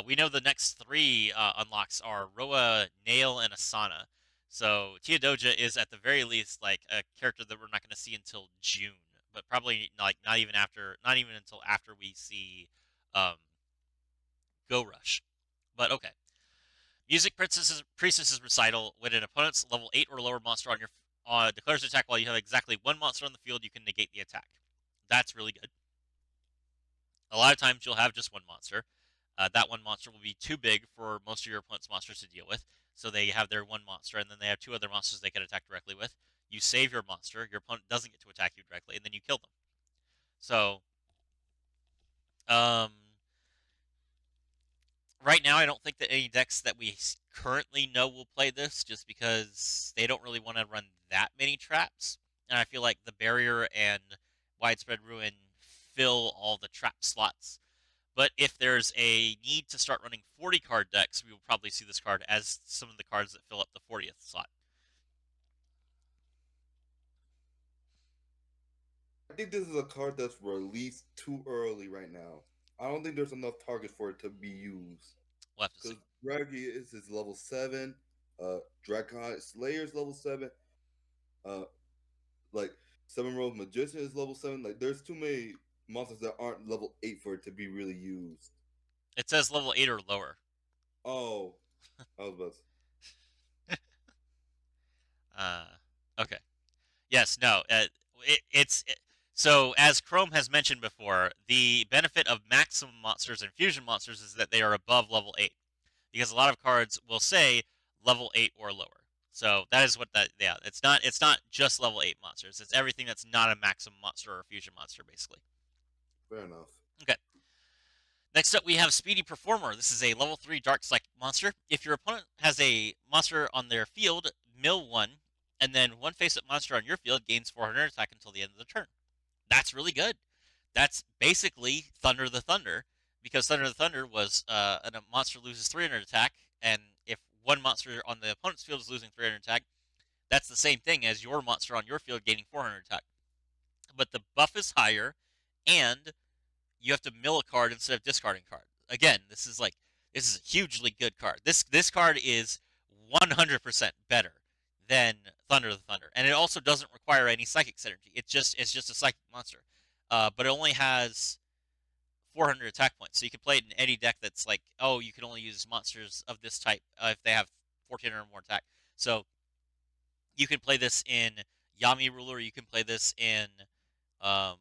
We know the next three unlocks are Roa, Nail, and Asana. So Teodosia is at the very least like a character that we're not going to see until June, but probably like not even until after we see um, Go Rush. But okay, Music Priestess's Recital. When an opponent's level 8 or lower monster on your declares an attack while you have exactly one monster on the field, you can negate the attack. That's really good. A lot of times you'll have just one monster. That one monster will be too big for most of your opponent's monsters to deal with. So they have their one monster, and then they have two other monsters they can attack directly with. You save your monster, your opponent doesn't get to attack you directly, and then you kill them. So, um, right now, I don't think that any decks that we currently know will play this, just because they don't really want to run that many traps. And I feel like the barrier and widespread ruin fill all the trap slots. But if there's a need to start running 40 card decks, we will probably see this card as some of the cards that fill up the 40th slot. I think this is a card that's released too early right now. I don't think there's enough target for it to be used. We'll have to see. Because Draggy is level 7, Dragon Slayer's level 7, uh, like Seven Road Magician is level 7. Like, there's too many monsters that aren't level 8 for it to be really used. It says level 8 or lower. Oh, I was about to Uh, okay. Yes, no. So, as Chrome has mentioned before, the benefit of maximum monsters and fusion monsters is that they are above level 8. Because a lot of cards will say level 8 or lower. So that is what that, yeah, it's not just level 8 monsters. It's everything that's not a maximum monster or a fusion monster, basically. fair enough. Okay. Next up, we have Speedy Performer. This is a level 3 Dark Psychic monster. If your opponent has a monster on their field, mill one, and then one face-up monster on your field gains 400 attack until the end of the turn. That's really good. That's basically Thunder the Thunder, because Thunder the Thunder was a monster loses 300 attack, and if one monster on the opponent's field is losing 300 attack, that's the same thing as your monster on your field gaining 400 attack. But the buff is higher, and you have to mill a card instead of discarding a card. Again, this is like This is a hugely good card. This card is 100% better than Thunder the Thunder, and it also doesn't require any psychic synergy. It's just a psychic monster, but it only has 400 attack points. So you can play it in any deck that's like, oh, you can only use monsters of this type if they have 1400 or more attack. So you can play this in Yami Ruler. You can play this in um,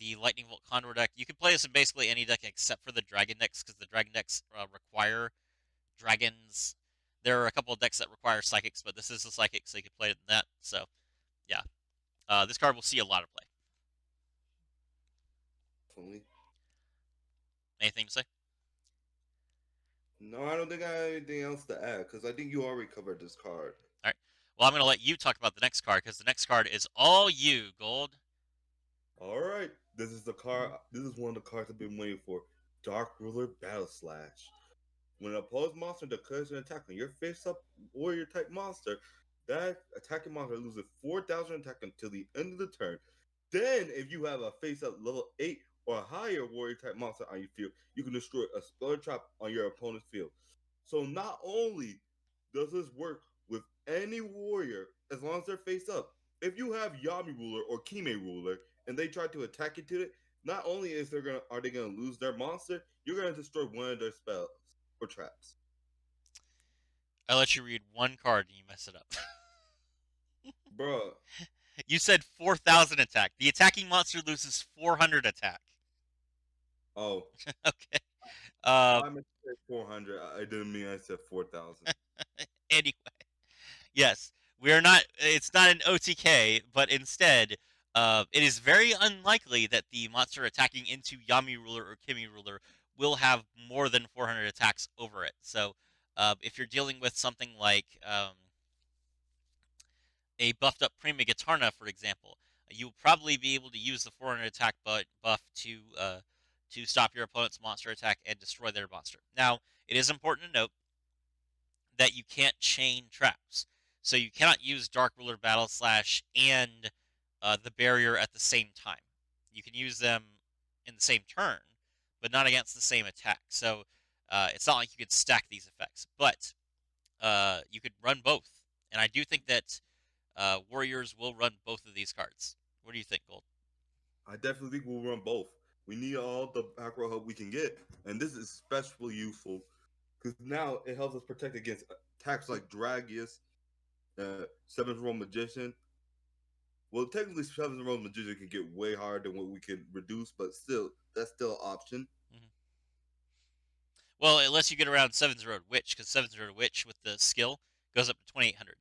the Lightning Bolt Condor deck. You can play this in basically any deck except for the Dragon decks because the Dragon decks require dragons. There are a couple of decks that require psychics, but this is a psychic, so you can play it in that. So yeah, this card will see a lot of play. Definitely. Anything to say? No, I don't think I have anything else to add because I think you already covered this card. All right. Well, I'm going to let you talk about the next card because the next card is all you, Gold. All right, this is the card. This is one of the cards I've been waiting for. Dark Ruler Battle Slash. When an opposed monster declares an attack on your face-up warrior type monster, that attacking monster loses 4,000 attack until the end of the turn. Then, if you have a face-up level 8 or higher warrior type monster on your field, you can destroy a spell trap on your opponent's field. So not only does this work with any warrior as long as they're face up, if you have Yami Ruler or Kime Ruler and they try to attack into it, not only are they gonna lose their monster, you're gonna destroy one of their spells or traps. I let you read one card and you mess it up. Bruh. You said 4,000 attack. The attacking monster loses 400 attack. Oh. Okay. Um, I meant to say 400. I didn't mean I said 4,000. anyway, yes, we are not. It's not an OTK, but instead, it is very unlikely that the monster attacking into Yami Ruler or Kimi Ruler will have more than 400 attacks over it. So, if you're dealing with something like a buffed up Prima Gitarna, for example, you'll probably be able to use the 400 attack buff to stop your opponent's monster attack and destroy their monster. Now, it is important to note that you can't chain traps. So you cannot use Dark Ruler Battle Slash and the barrier at the same time. You can use them in the same turn, but not against the same attack. So it's not like you could stack these effects, but you could run both. And I do think that Warriors will run both of these cards. What do you think, Gold? I definitely think we'll run both. We need all the back row help we can get, and this is especially useful because now it helps us protect against attacks like Dragius, Seventh Row Magician. Well, technically, Seventh Row Magician can get way higher than what we can reduce, but still, that's still an option. Mm-hmm. Well, unless you get around Seven's Road Witch, because Seven's Road Witch with the skill goes up to 2,800.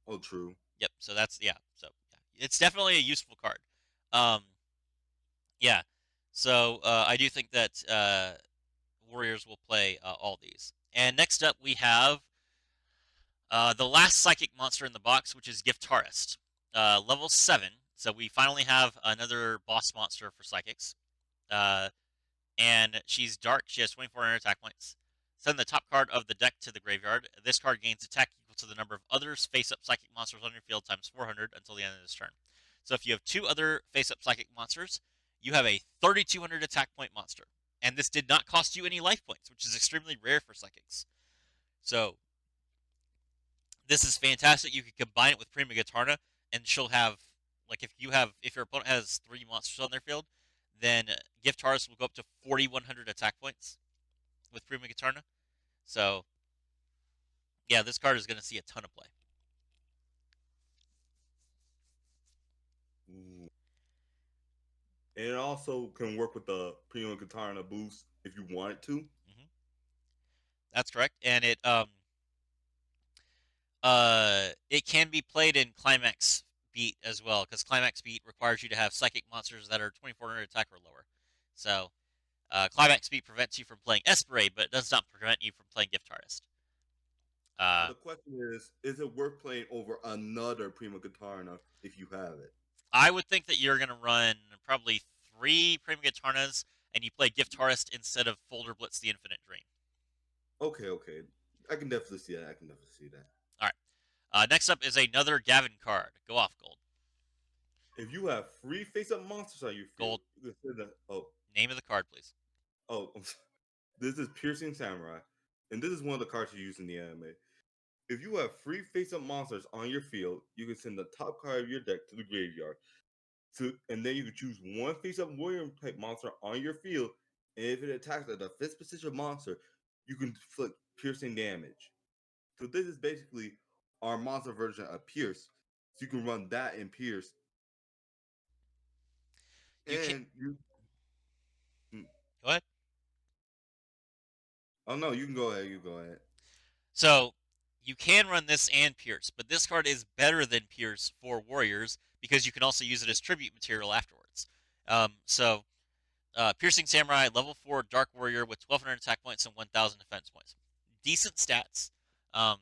Oh, true. Yep. So that's yeah. So yeah, it's definitely a useful card. Um, yeah. So I do think that Warriors will play all these. And next up, we have the last psychic monster in the box, which is Giftarist, level 7. So we finally have another boss monster for psychics. Uh, and she's dark. She has 2,400 attack points. Send the top card of the deck to the graveyard. This card gains attack equal to the number of other face-up psychic monsters on your field times 400 until the end of this turn. So if you have two other face-up psychic monsters, you have a 3,200 attack point monster. And this did not cost you any life points, which is extremely rare for psychics. So this is fantastic. You can combine it with Prima Gitarna, and she'll have like if your opponent has three monsters on their field, then Gift Harvest will go up to 4,100 attack points with Prima Gitarna. So yeah, this card is going to see a ton of play. Ooh. And it also can work with the Prima Katana boost if you want it to. Mm-hmm. That's correct, and it can be played in Climax Beat as well, because Climax Beat requires you to have psychic monsters that are 2,400 attack or lower. So Climax Beat prevents you from playing Esperade, but it does not prevent you from playing Gift Artist. But Uh, the question is it worth playing over another Prima Katana if you have it? I would think that you're going to run probably three Prima Gitarnas, and you play Gift Artist instead of Folder Blitz the Infinite Dream. Okay, okay. I can definitely see that. I can definitely see that. All right. Next up is another Gavin card. Go off, Gold. If you have free face-up monsters on your field, Gold, you can send that. Oh, name of the card, please. Oh, this is Piercing Samurai, and this is one of the cards you use in the anime. If you have three face-up monsters on your field, you can send the top card of your deck to the graveyard. And then you can choose one face-up warrior type monster on your field, and if it attacks at the fifth position monster, you can inflict piercing damage. So this is basically our monster version of Pierce. So you can run that in Pierce, You can and you. Hmm. Go ahead. Oh no, you can go ahead. You go ahead. So you can run this and Pierce, but this card is better than Pierce for warriors because you can also use it as tribute material afterwards. So Piercing Samurai, level 4 Dark Warrior with 1,200 attack points and 1,000 defense points. Decent stats. Um,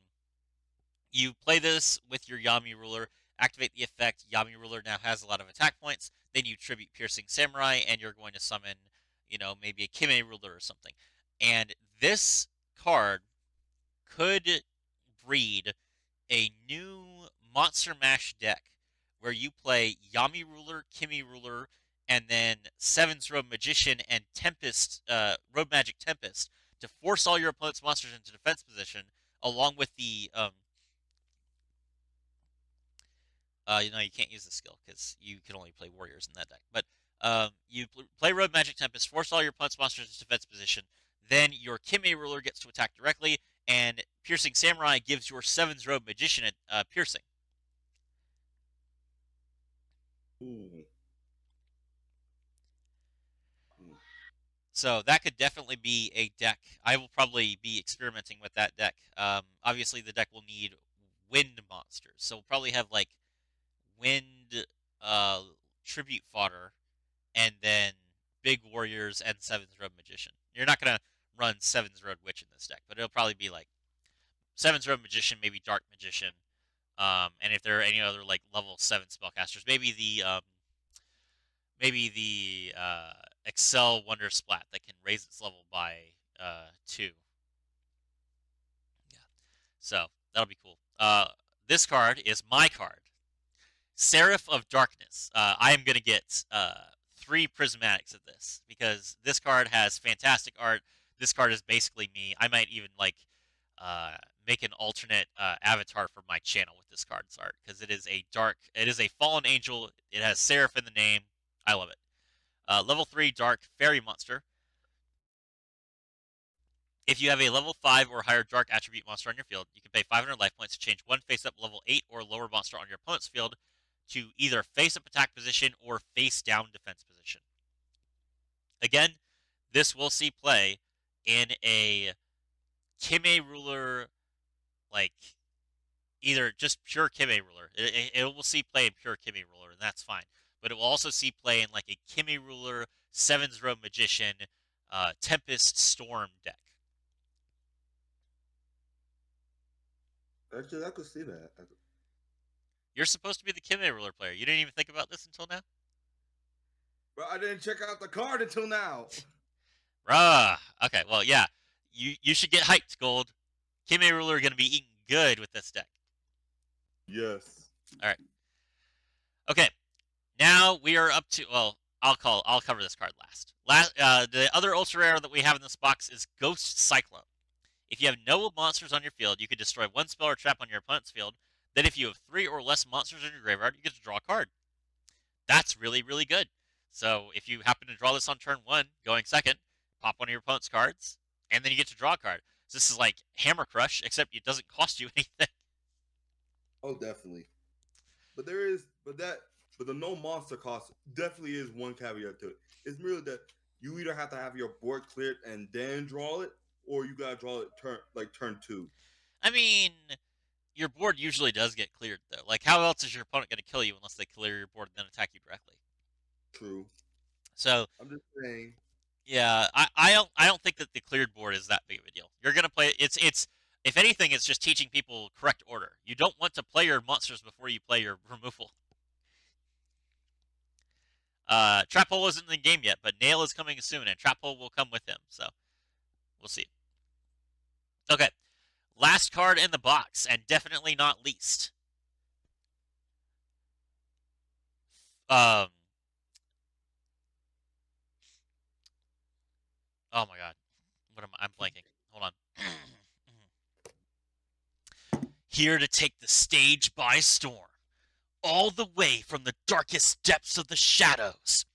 you play this with your Yami Ruler, activate the effect. Yami Ruler now has a lot of attack points. Then you tribute Piercing Samurai, and you're going to summon, maybe a Kime Ruler or something. And this card could breed a new Monster Mash deck where you play Yami Ruler, Kimi Ruler, and then Seven's Robe Magician and Tempest, Robe Magic Tempest, to force all your opponent's monsters into defense position, along with the you can't use the skill because you can only play warriors in that deck. But you play Road Magic Tempest, force all your opponent's monsters into defense position. Then your Kime Ruler gets to attack directly, and Piercing Samurai gives your Seven's Robe Magician piercing. Ooh. Ooh. So that could definitely be a deck. I will probably be experimenting with that deck. Obviously, the deck will need wind monsters, so we'll probably have like wind uh, tribute fodder and then big warriors and Seven's Road Magician. You're not gonna run Seven's Road Witch in this deck, but it'll probably be like Seven's Road Magician, maybe Dark Magician, and if there are any other like level 7 spellcasters, maybe the Excel Wonder Splat that can raise its level by 2. Yeah, so that'll be cool. This card is my card. Seraph of Darkness. I am going to get 3 prismatics of this because this card has fantastic art. This card is basically me. I might even uh, make an alternate avatar for my channel with this card's art because it is a fallen angel. It has Seraph in the name. I love it. Level 3 Dark Fairy Monster. If you have a level 5 or higher Dark attribute monster on your field, you can pay 500 life points to change one face-up level 8 or lower monster on your opponent's field to either face-up attack position or face-down defense position. Again, this will see play in a Kime Ruler, like either just pure Kime Ruler. It will see play in pure Kime Ruler, and that's fine. But it will also see play in like a Kime Ruler, Seven's Robe Magician, Tempest Storm deck. Actually, I could see that. You're supposed to be the Kime Ruler player. You didn't even think about this until now? But I didn't check out the card until now. Bruh. Okay, well, yeah. You should get hyped, Gold. Kime Ruler are going to be eating good with this deck. Yes. All right. Okay. Now we are up to, well, I'll cover this card last. The other ultra rare that we have in this box is Ghost Cyclone. If you have no monsters on your field, you can destroy one spell or trap on your opponent's field. Then if you have 3 or less monsters in your graveyard, you get to draw a card. That's really, really good. So if you happen to draw this on turn 1, going second, pop one of your opponent's cards, and then you get to draw a card. So this is like Hammer Crush, except it doesn't cost you anything. Oh, definitely. But the no monster cost definitely is one caveat to it. It's really that you either have to have your board cleared and then draw it, or you gotta draw it turn 2. I mean, your board usually does get cleared though. Like, how else is your opponent going to kill you unless they clear your board and then attack you directly? True. So I'm just saying. yeah, I don't think that the cleared board is that big of a deal. You're going to play it's if anything, it's just teaching people correct order. You don't want to play your monsters before you play your removal. Trap Hole isn't in the game yet, but Nail is coming soon, and Trap Hole will come with him. So we'll see. Okay, last card in the box, and definitely not least. Um, Oh my god. What am I'm blanking. Hold on. Here to take the stage by storm, all the way from the darkest depths of the shadows,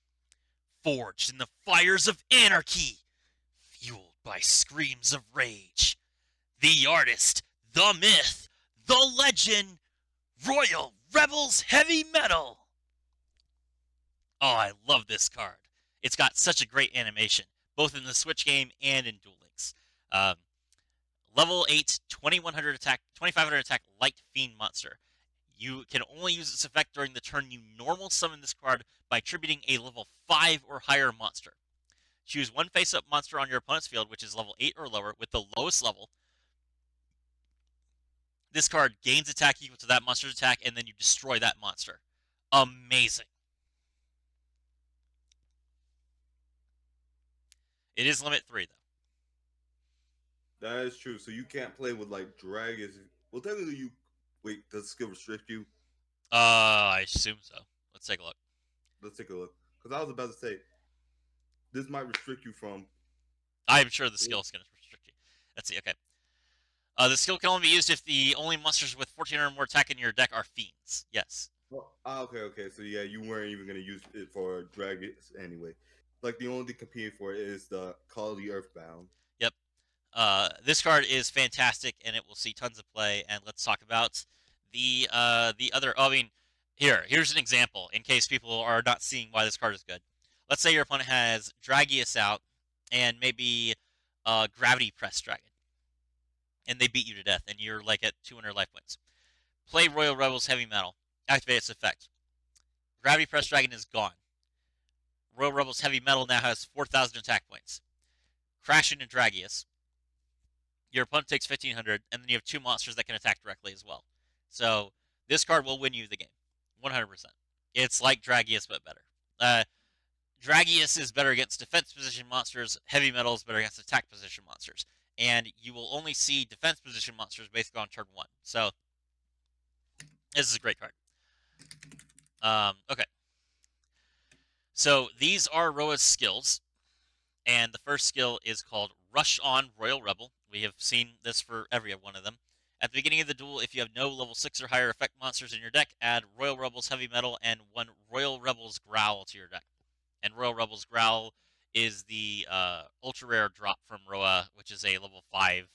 forged in the fires of anarchy, fueled by screams of rage. The artist, the myth, the legend, Royal Rebels Heavy Metal. Oh, I love this card. It's got such a great animation, both in the Switch game and in Duel Links. Um, Level 8, 2100 attack, 2500 attack Light Fiend monster. You can only use its effect during the turn you normal summon this card by attributing a level 5 or higher monster. Choose one face-up monster on your opponent's field, which is level 8 or lower, with the lowest level. This card gains attack equal to that monster's attack, and then you destroy that monster. Amazing. It is limit 3, though. That is true. So you can't play with like dragons. Well, technically you. Wait, does skill restrict you? I assume so. Let's take a look. Let's take a look. Because I was about to say this might restrict you from. I'm sure the skill is going to restrict you. Let's see. Okay. The skill can only be used if the only monsters with 14 or more attack in your deck are fiends. Yes. Okay, okay. So yeah, you weren't even gonna use it for dragons anyway. Like the only thing competing for it is the Call of the Earthbound. Yep. This card is fantastic, and it will see tons of play. And let's talk about the other. Oh, I mean, here's an example in case people are not seeing why this card is good. Let's say your opponent has Dragius out and maybe Gravity Press Dragon, and they beat you to death, and you're like at 200 life points. Play Royal Rebels Heavy Metal. Activate its effect. Gravity Press Dragon is gone. Royal Rebels Heavy Metal now has 4,000 attack points. Crash into Dragius. Your opponent takes 1,500, and then you have two monsters that can attack directly as well. So this card will win you the game, 100%. It's like Dragius, but better. Dragius is better against defense position monsters. Heavy Metal is better against attack position monsters. And you will only see defense position monsters basically on turn 1. So this is a great card. Okay. So these are Roa's skills. And the first skill is called Rush On Royal Rebel. We have seen this for every one of them. At the beginning of the duel, if you have no level 6 or higher effect monsters in your deck, add Royal Rebels Heavy Metal and one Royal Rebels Growl to your deck. And Royal Rebels Growl is the ultra rare drop from Roa, which is a level 5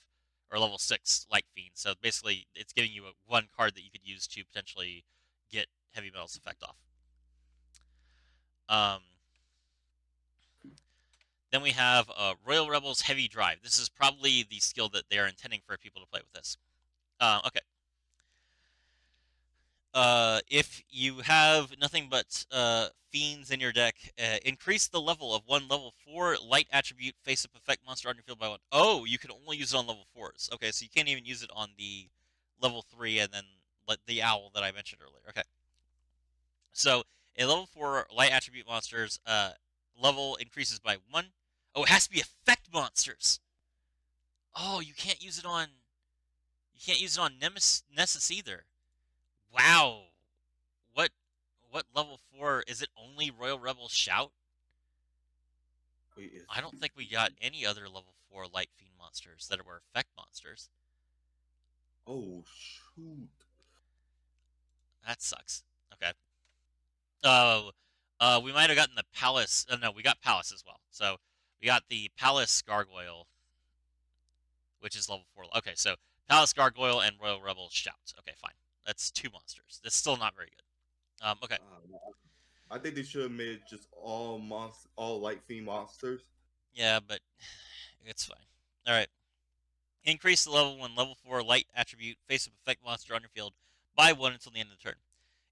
or level 6 Light Fiend. So basically, it's giving you one card that you could use to potentially get Heavy Metal's effect off. Um, Then we have Royal Rebels Heavy Drive. This is probably the skill that they are intending for people to play with this. Okay. If you have nothing but fiends in your deck, increase the level of one level 4 light attribute face-up effect monster on your field by 1. Oh, you can only use it on level 4s. Okay, so you can't even use it on the level 3 and then the owl that I mentioned earlier. Okay. So a level 4 light attribute monster's level increases by 1. Oh, it has to be effect monsters. Oh, you can't use it on Nessus either. Wow. What what level 4 is it only Royal Rebel Shout? Wait, I don't think we got any other level 4 Light Fiend monsters that were effect monsters. oh shoot. That sucks. Okay. We might have gotten the Palace. No, we got Palace as well. So we got the Palace Gargoyle, which is level 4. Okay, so Palace Gargoyle and Royal Rebel Shout. Okay, fine. That's two monsters. That's still not very good. Okay. I think they should have made just all light theme monsters. Yeah, but it's fine. All right. Increase the level when level 4 light attribute face-up effect monster on your field by 1 until the end of the turn.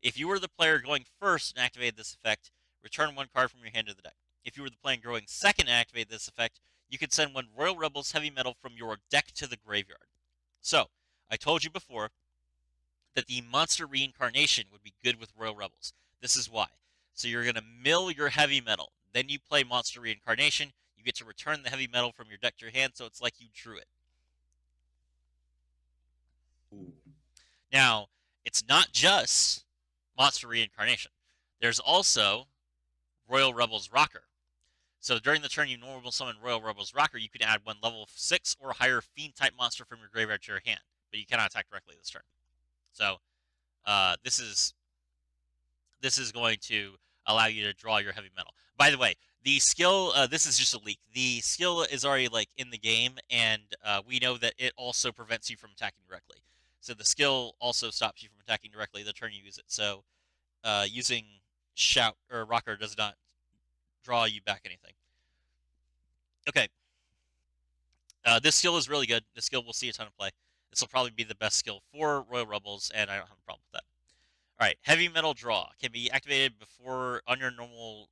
If you were the player going first and activated this effect, return one card from your hand to the deck. If you were the player going second and activated this effect, you could send one Royal Rebels Heavy Metal from your deck to the graveyard. So, I told you before that the monster reincarnation would be good with Royal Rebels. This is why. So you're going to mill your Heavy Metal. Then you play monster reincarnation. You get to return the Heavy Metal from your deck to your hand, so it's like you drew it. Ooh. Now, it's not just monster reincarnation. There's also Royal Rebels Rocker. So during the turn you normal summon Royal Rebels Rocker, you can add one level 6 or higher Fiend-type monster from your graveyard to your hand, but you cannot attack directly this turn. So this is going to allow you to draw your heavy metal. By the way, the skill, this is just a leak. The skill is already like in the game, and we know that it also prevents you from attacking directly. So the skill also stops you from attacking directly the turn you use it. So using Shout or Rocker does not draw you back anything. Okay, this skill is really good. This skill will see a ton of play. This will probably be the best skill for Royal Rebels, and I don't have a problem with that. All right, Heavy Metal Draw can be activated before your normal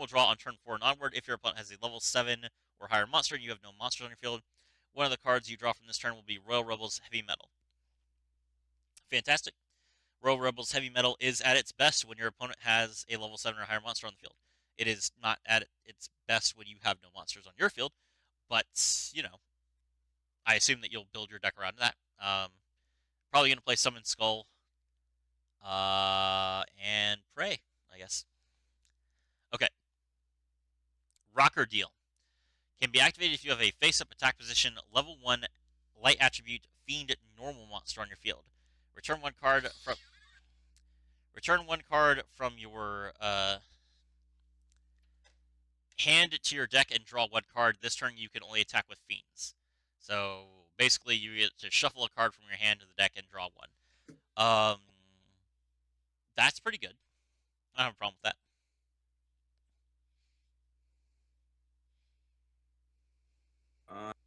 draw on turn 4 and onward. If your opponent has a level 7 or higher monster and you have no monsters on your field, one of the cards you draw from this turn will be Royal Rebels Heavy Metal. Fantastic. Royal Rebels Heavy Metal is at its best when your opponent has a level 7 or higher monster on the field. It is not at its best when you have no monsters on your field, but, you know, I assume that you'll build your deck around that. Probably going to play Summon Skull and Pray, I guess. Okay. Rocker Deal can be activated if you have a face-up attack position, level 1, light attribute, fiend, normal monster on your field. Return one card from your hand to your deck and draw one card. This turn you can only attack with fiends. So basically, you get to shuffle a card from your hand to the deck and draw one. That's pretty good. I don't have a problem with that.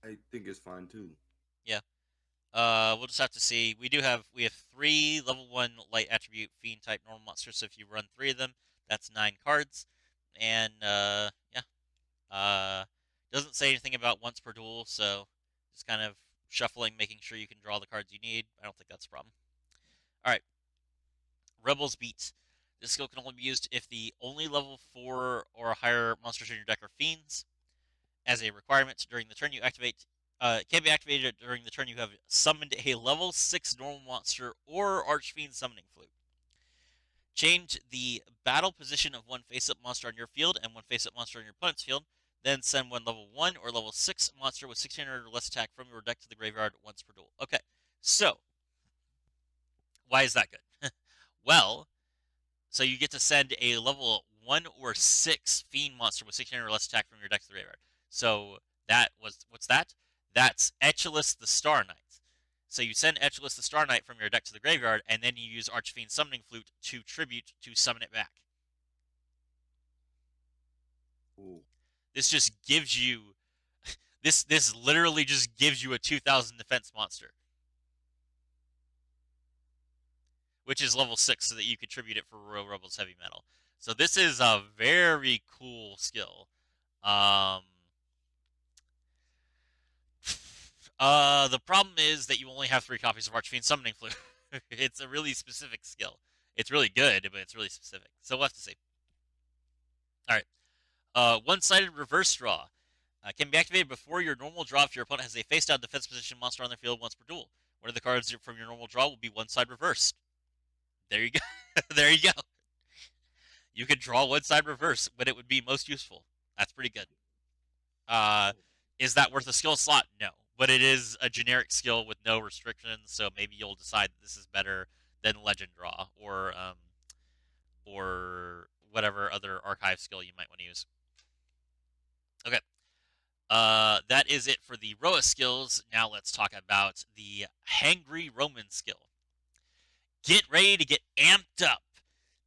I think it's fine too. Yeah. We'll just have to see. We have 3 level 1 light attribute fiend type normal monsters. So if you run 3 of them, that's 9 cards. And yeah. Doesn't say anything about once per duel, so just kind of shuffling, making sure you can draw the cards you need. I don't think that's a problem. All right. Rebels Beat. This skill can only be used if the only level 4 or higher monsters in your deck are fiends. As a requirement during the turn you activate, it can be activated during the turn you have summoned a level 6 normal monster or Archfiend Summoning Flute. Change the battle position of one face-up monster on your field and one face-up monster on your opponent's field. Then send one level 1 or level 6 monster with 1600 or less attack from your deck to the graveyard once per duel. Okay, so why is that good? Well, so you get to send a level 1 or 6 Fiend monster with 1600 or less attack from your deck to the graveyard. So that was, what's that? That's Echelus the Star Knight. So you send Echelus the Star Knight from your deck to the graveyard, and then you use Archfiend Summoning Flute to tribute to summon it back. Ooh. This just gives you, this literally just gives you a 2000 defense monster, which is level 6, so that you contribute it for Royal Rebels Heavy Metal. So this is a very cool skill. The problem is that you only have 3 copies of Archfiend Summoning Flute. It's a really specific skill. It's really good, but it's really specific. So we'll have to see. All right. One-sided reverse draw can be activated before your normal draw if your opponent has a face-down defense position monster on their field once per duel. One of the cards from your normal draw will be one-side reversed. There you go. There you go. You can draw one-side reverse when it would be most useful. That's pretty good. Is that worth a skill slot? No. But it is a generic skill with no restrictions, so maybe you'll decide that this is better than Legend Draw or whatever other archive skill you might want to use. Okay. That is it for the Roa skills. Now let's talk about the Hangry Romin skill. Get ready to get amped up.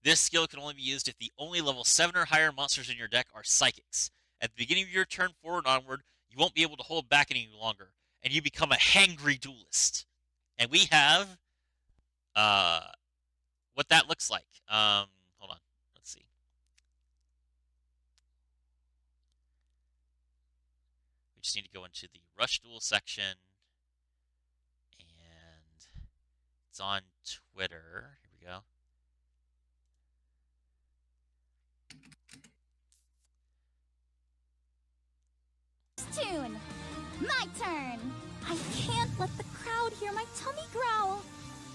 This skill can only be used if the only level 7 or higher monsters in your deck are psychics. At the beginning of your turn 4 and onward, you won't be able to hold back any longer, and you become a hangry duelist. And we have what that looks like. Hold on, let's see. We just need to go into the Rush Duel section, and it's on Twitter. Here we go. Tune. My turn. I can't let the crowd hear my tummy growl.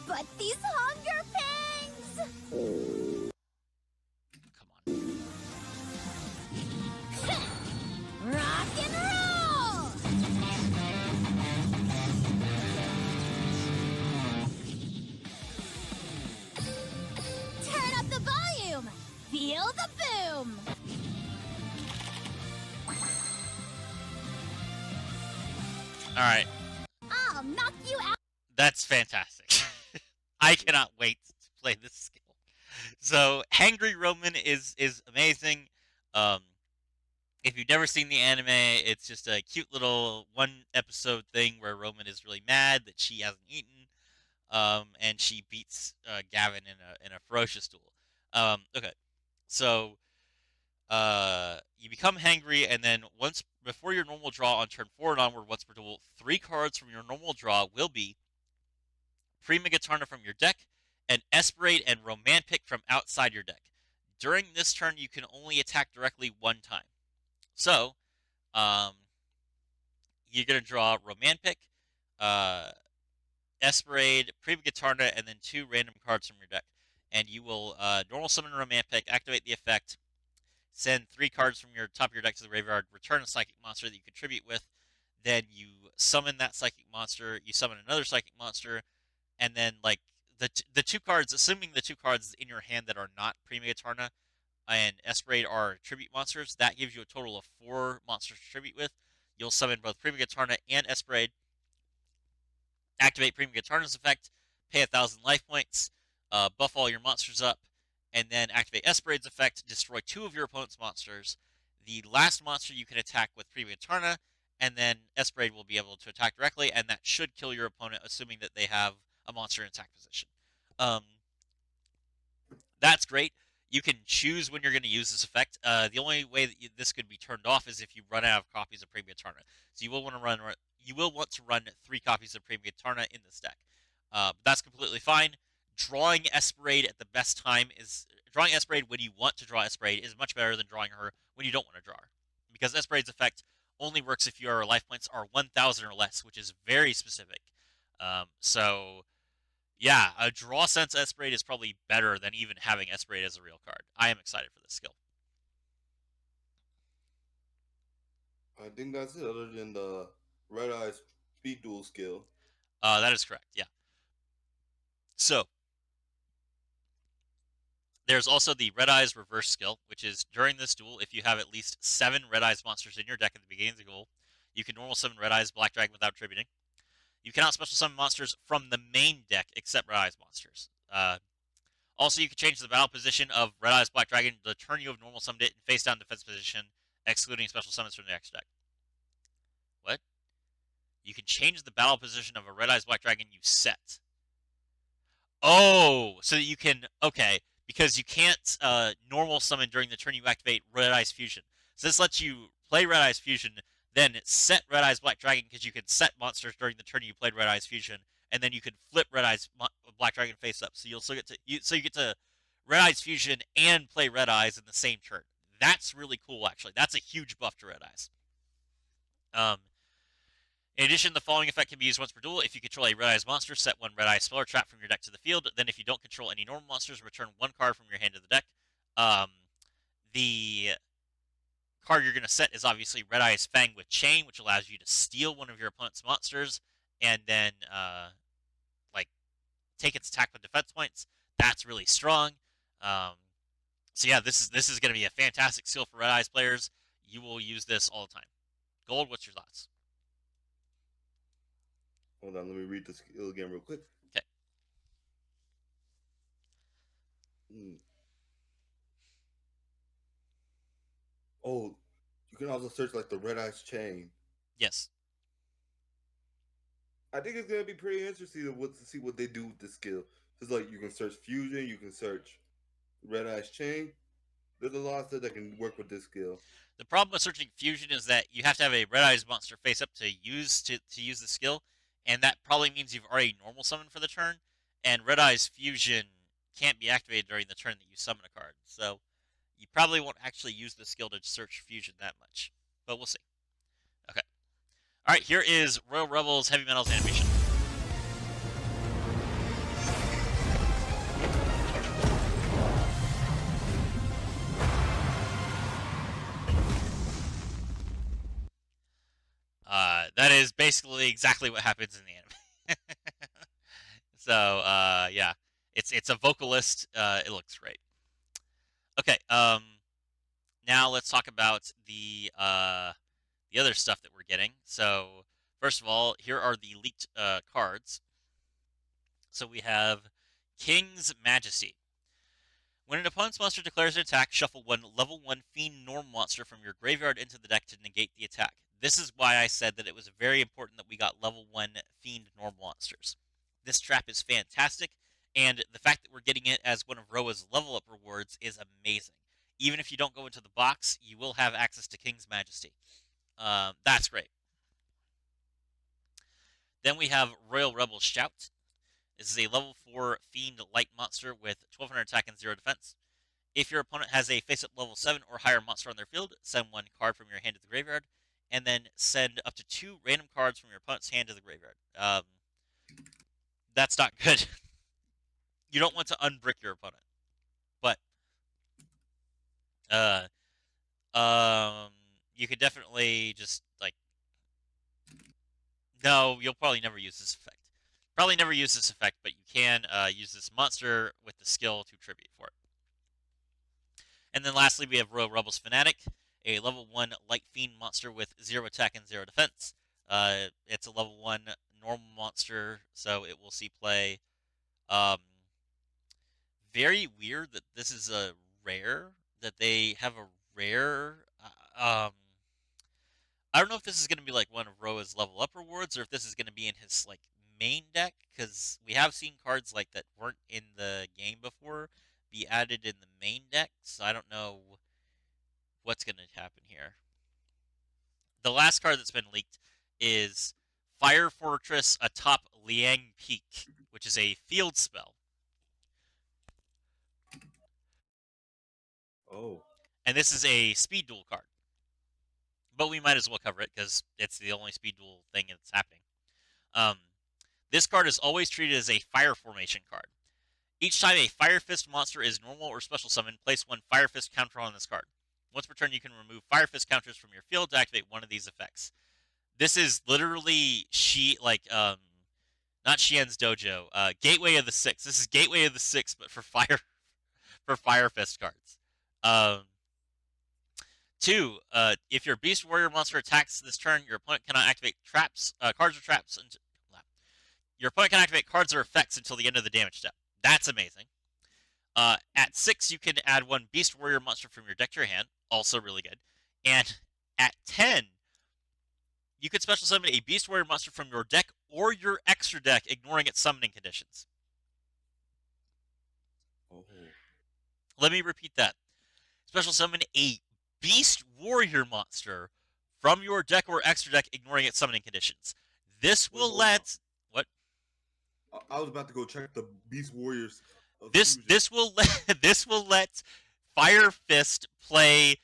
But these hunger pangs! Come on. All right, I'll knock you out. that's fantastic. I cannot wait to play this skill. So, Hangry Roman is amazing. Um, if you've never seen the anime, it's just a cute little one episode thing where Roman is really mad that she hasn't eaten, and she beats Gavin in a ferocious duel. Okay, so you become hangry, and then once before your normal draw on turn 4 and onward, once per duel, 3 cards from your normal draw will be Prima Gitarna from your deck, and Esperate and Romantic from outside your deck. During this turn, you can only attack directly 1 time. So, um, you're gonna draw Romantic, uh, Esperade, Prima Gitarna, and then 2 random cards from your deck. And you will normal summon Romantic, activate the effect, send 3 cards from your top of your deck to the graveyard, return a psychic monster that you contribute with. Then you summon that psychic monster. You summon another psychic monster, and then like the 2 cards, assuming the 2 cards in your hand that are not Prima Gitarna and Esperade are tribute monsters, that gives you a total of 4 monsters to tribute with. You'll summon both Prima Gitarna and Esperade, activate Prima Gitarna's effect, pay 1,000 life points, buff all your monsters up, and then activate Esperade's effect, destroy 2 of your opponent's monsters. The last monster you can attack with Prima Gitarna, and then Esperade will be able to attack directly, and that should kill your opponent, assuming that they have a monster in attack position. Um, that's great. You can choose when you're going to use this effect. The only way that this could be turned off is if you run out of copies of Prima Gitarna. So you will want to run 3 copies of Prima Gitarna in this deck. That's completely fine. Drawing Esperade at the best time is drawing Esperade when you want to draw Esperade is much better than drawing her when you don't want to draw her, because Esperade's effect only works if your life points are 1,000 or less, which is very specific. So yeah, a draw sense Esperade is probably better than even having Esperade as a real card. I am excited for this skill. I think that's it, other than the Red Eyes Speed Duel skill. That is correct, yeah. So, there's also the Red Eyes Reverse skill, which is during this duel, if you have at least 7 Red Eyes monsters in your deck at the beginning of the duel, you can normal summon Red Eyes Black Dragon without tributing. You cannot special summon monsters from the main deck except Red Eyes monsters. Also, you can change the battle position of Red Eyes Black Dragon the turn you have normal summoned it in face down defense position, excluding special summons from the next deck. What? You can change the battle position of a Red Eyes Black Dragon you set. Oh, so that you can, okay, because you can't normal summon during the turn you activate Red Eyes Fusion. So this lets you play Red Eyes Fusion, then set Red Eyes Black Dragon because you can set monsters during the turn you played Red Eyes Fusion, and then you can flip Red Eyes Black Dragon face up. So you'll still get to you get to Red Eyes Fusion and play Red Eyes in the same turn. That's really cool, actually. That's a huge buff to Red Eyes. In addition, the following effect can be used once per duel. If you control a Red Eyes monster, set 1 Red Eyes spell or trap from your deck to the field. Then, if you don't control any normal monsters, return 1 card from your hand to the deck. The card you're going to set is obviously Red Eyes Fang with Chain, which allows you to steal one of your opponent's monsters and then, like, take its attack with defense points. That's really strong. So yeah, this is going to be a fantastic skill for Red Eyes players. You will use this all the time. Gold, what's your thoughts? Hold on, let me read the skill again real quick. Okay. Oh, you can also search like the Red Eyes chain. Yes. I think it's gonna be pretty interesting to see what they do with this skill. It's like you can search fusion, you can search Red Eyes chain. There's a lot of stuff that can work with this skill. The problem with searching fusion is that you have to have a Red Eyes monster face up to use the skill, and that probably means you've already normal summoned for the turn, and Red Eyes fusion can't be activated during the turn that you summon a card. So you probably won't actually use the skill to search fusion that much, but we'll see. Okay. All right, here is Royal Rebels Heavy Metals animation. That is basically exactly what happens in the anime. So, yeah, it's a vocalist. It looks great. Okay, now let's talk about the other stuff that we're getting. So, First of all, here are the leaked cards. So we have King's Majesty. When an opponent's monster declares an attack, shuffle one level 1 Fiend Norm monster from your graveyard into the deck to negate the attack. This is why I said that it was very important that we got level 1 Fiend Norm monsters. This trap is fantastic, and the fact that we're getting it as one of Roa's level up rewards is amazing. Even if you don't go into the box, you will have access to King's Majesty. That's great. Then we have Royal Rebel Shout. This is a level 4 Fiend Light monster with 1200 attack and 0 defense. If your opponent has a face-up level 7 or higher monster on their field, send one card from your hand to the graveyard, and then send up to 2 random cards from your opponent's hand to the graveyard. That's not good. You don't want to unbrick your opponent. But you could definitely just, like... No, you'll probably never use this effect. Probably never use this effect, but you can use this monster with the skill to tribute for it. And then lastly, we have Royal Rebels Fanatic, a level 1 Light Fiend monster with 0 attack and 0 defense. It's a level 1 normal monster, so it will see play. Very weird that this is a rare, that they have a rare. I don't know if this is going to be like one of Roa's level up rewards, or if this is going to be in his like main deck, because we have seen cards like that weren't in the game before be added in the main deck, so I don't know what's going to happen here. The last card that's been leaked is Fire Fortress atop Liang Peak, which is a field spell. Oh. And this is a speed duel card. But we might as well cover it because it's the only speed duel thing that's happening. This card is always treated as a fire formation card. Each time a Fire Fist monster is normal or special summoned, place one Fire Fist counter on this card. Once per turn, you can remove Fire Fist counters from your field to activate one of these effects. This is literally not Shien's Dojo, Gateway of the Six. This is Gateway of the Six, but for Fire Fist cards. 2. If your Beast Warrior monster attacks this turn, your opponent cannot activate cards or traps. Your opponent can activate cards or effects until the end of the damage step. That's amazing. At 6, you can add one Beast Warrior monster from your deck to your hand. Also really good. And at 10, you could special summon a Beast Warrior monster from your deck or your extra deck, ignoring its summoning conditions. Oh. Let me repeat that. Special summon a Beast Warrior monster from your deck or extra deck, ignoring its summoning conditions. This will let... What? I was about to go check the Beast Warriors. This will let Fire Fist play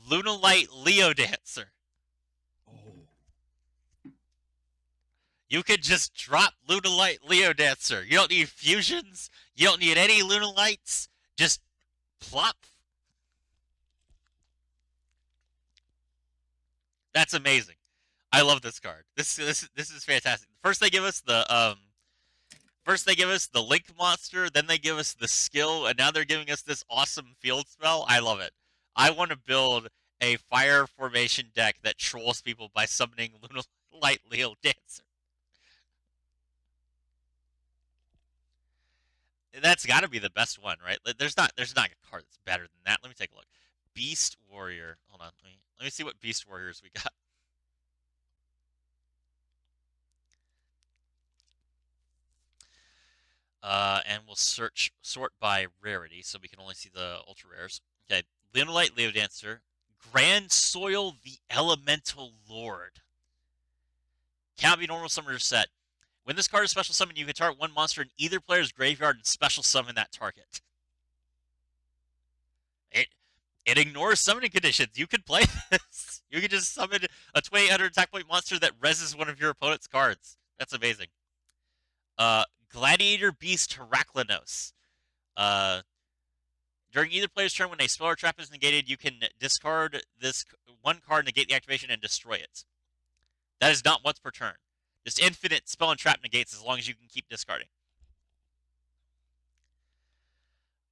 Lunalight Leo Dancer. Oh. You could just drop Lunalight Leo Dancer. You don't need fusions. You don't need any Lunalights. Just plop. That's amazing. I love this card. This is fantastic. First they give us the Link monster, then they give us the skill, and now they're giving us this awesome field spell. I love it. I want to build a fire formation deck that trolls people by summoning Lunalight Leo Dancer. That's got to be the best one, right? There's not a card that's better than that. Let me take a look. Beast Warrior. Hold on. Let me see what Beast Warriors we got. And we'll sort by rarity, so we can only see the ultra rares. Okay, Lunalight Leo Dancer, Grand Soil the Elemental Lord. Cannot be normal summoner set. When this card is special summoned, you can target one monster in either player's graveyard and special summon that target. It ignores summoning conditions. You could play this. You could just summon a 2800 attack point monster that reses one of your opponent's cards. That's amazing. Gladiator Beast Heraklinos. During either player's turn, when a spell or trap is negated, you can discard this one card, negate the activation, and destroy it. That is not once per turn. Just infinite spell and trap negates as long as you can keep discarding.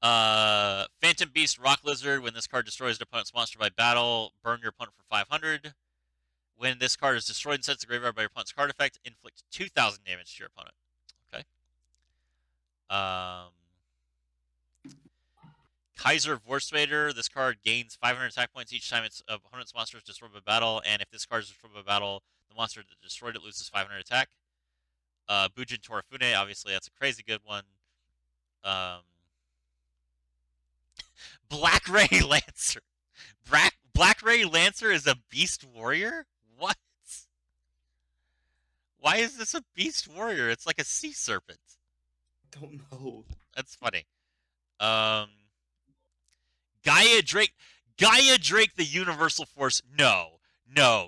Phantom Beast Rock Lizard. When this card destroys an opponent's monster by battle, burn your opponent for 500. When this card is destroyed and sent to the graveyard by your opponent's card effect, inflict 2,000 damage to your opponent. Okay. Kaiser Vorstvader. This card gains 500 attack points each time its opponent's monster is destroyed by battle, and if this card is destroyed by battle, the monster that destroyed it loses 500 attack. Bujin Torafune, obviously that's a crazy good one. Black Ray Lancer. Black Ray Lancer is a beast warrior? What? Why is this a beast warrior? It's like a sea serpent. Don't know. That's funny. Gaia Drake. Gaia Drake, the Universal Force. No.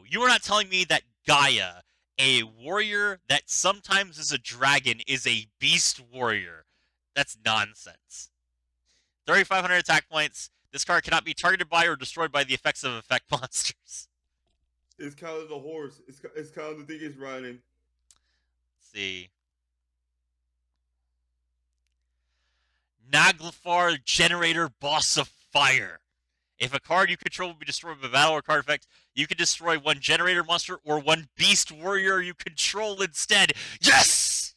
You are not telling me that Gaia, a warrior that sometimes is a dragon, is a beast warrior. That's nonsense. 3,500 attack points. This card cannot be targeted by or destroyed by the effects of effect monsters. It's kind of the horse. It's kind of the thing it's riding. Let's see. Naglfar Generator Boss of Fire. If a card you control will be destroyed by battle or card effect, you can destroy one generator monster or one beast warrior you control instead. Yes!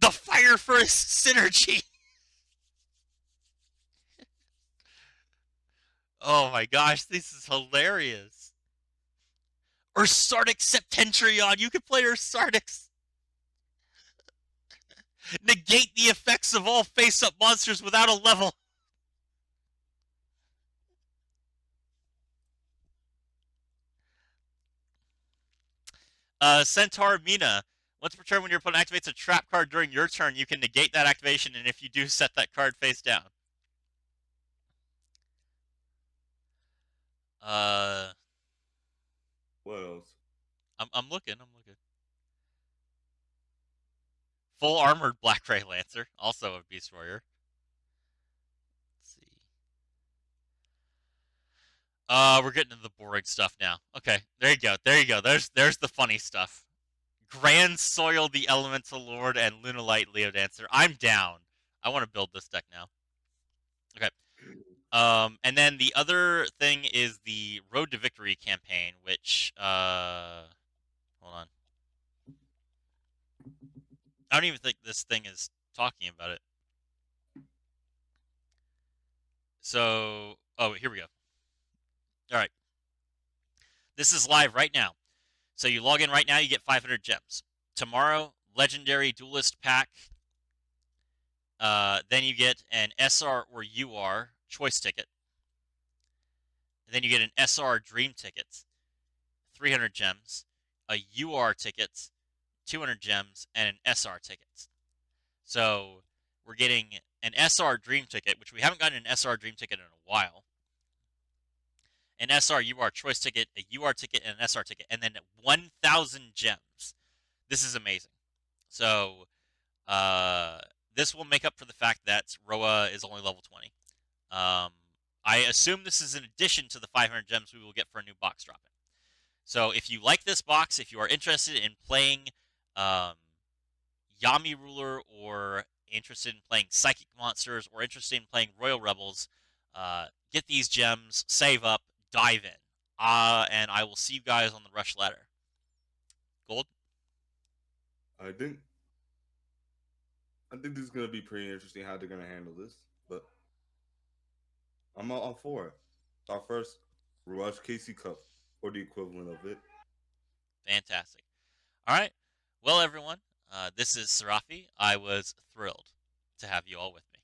The Fire First synergy! Oh my gosh, this is hilarious. Ursardic Septentrion. You can play Ursardics. Negate the effects of all face-up monsters without a level. Centaur Mina. Once per turn, when your opponent activates a trap card during your turn, you can negate that activation, and if you do, set that card face down. What else? I'm looking. Full armored Black Ray Lancer, also a Beast Warrior. Let's see. We're getting into the boring stuff now. Okay, there you go. There's the funny stuff. Grand Soil, the Elemental Lord, and Lunalite Leo Dancer. I'm down. I want to build this deck now. Okay. And then the other thing is the Road to Victory campaign, which hold on. I don't even think this thing is talking about it. So, oh, here we go. All right. This is live right now. So you log in right now, you get 500 gems. Tomorrow, Legendary Duelist Pack. Then you get an SR or UR choice ticket. And then you get an SR Dream ticket, 300 gems, a UR ticket, 200 gems, and an SR ticket. So we're getting an SR Dream ticket, which we haven't gotten an SR Dream ticket in a while. An SR UR choice ticket, a UR ticket, and an SR ticket, and then 1,000 gems. This is amazing. So this will make up for the fact that Roa is only level 20. I assume this is in addition to the 500 gems we will get for a new box drop-in. So if you like this box, if you are interested in playing Yami Ruler, or interested in playing Psychic Monsters, or interested in playing Royal Rebels, get these gems, save up, dive in. And I will see you guys on the Rush ladder. Gold? I think this is gonna be pretty interesting how they're gonna handle this, but I'm all for it. Our first Rush KC Cup, or the equivalent of it. Fantastic. All right. Well, everyone, this is Serafi. I was thrilled to have you all with me.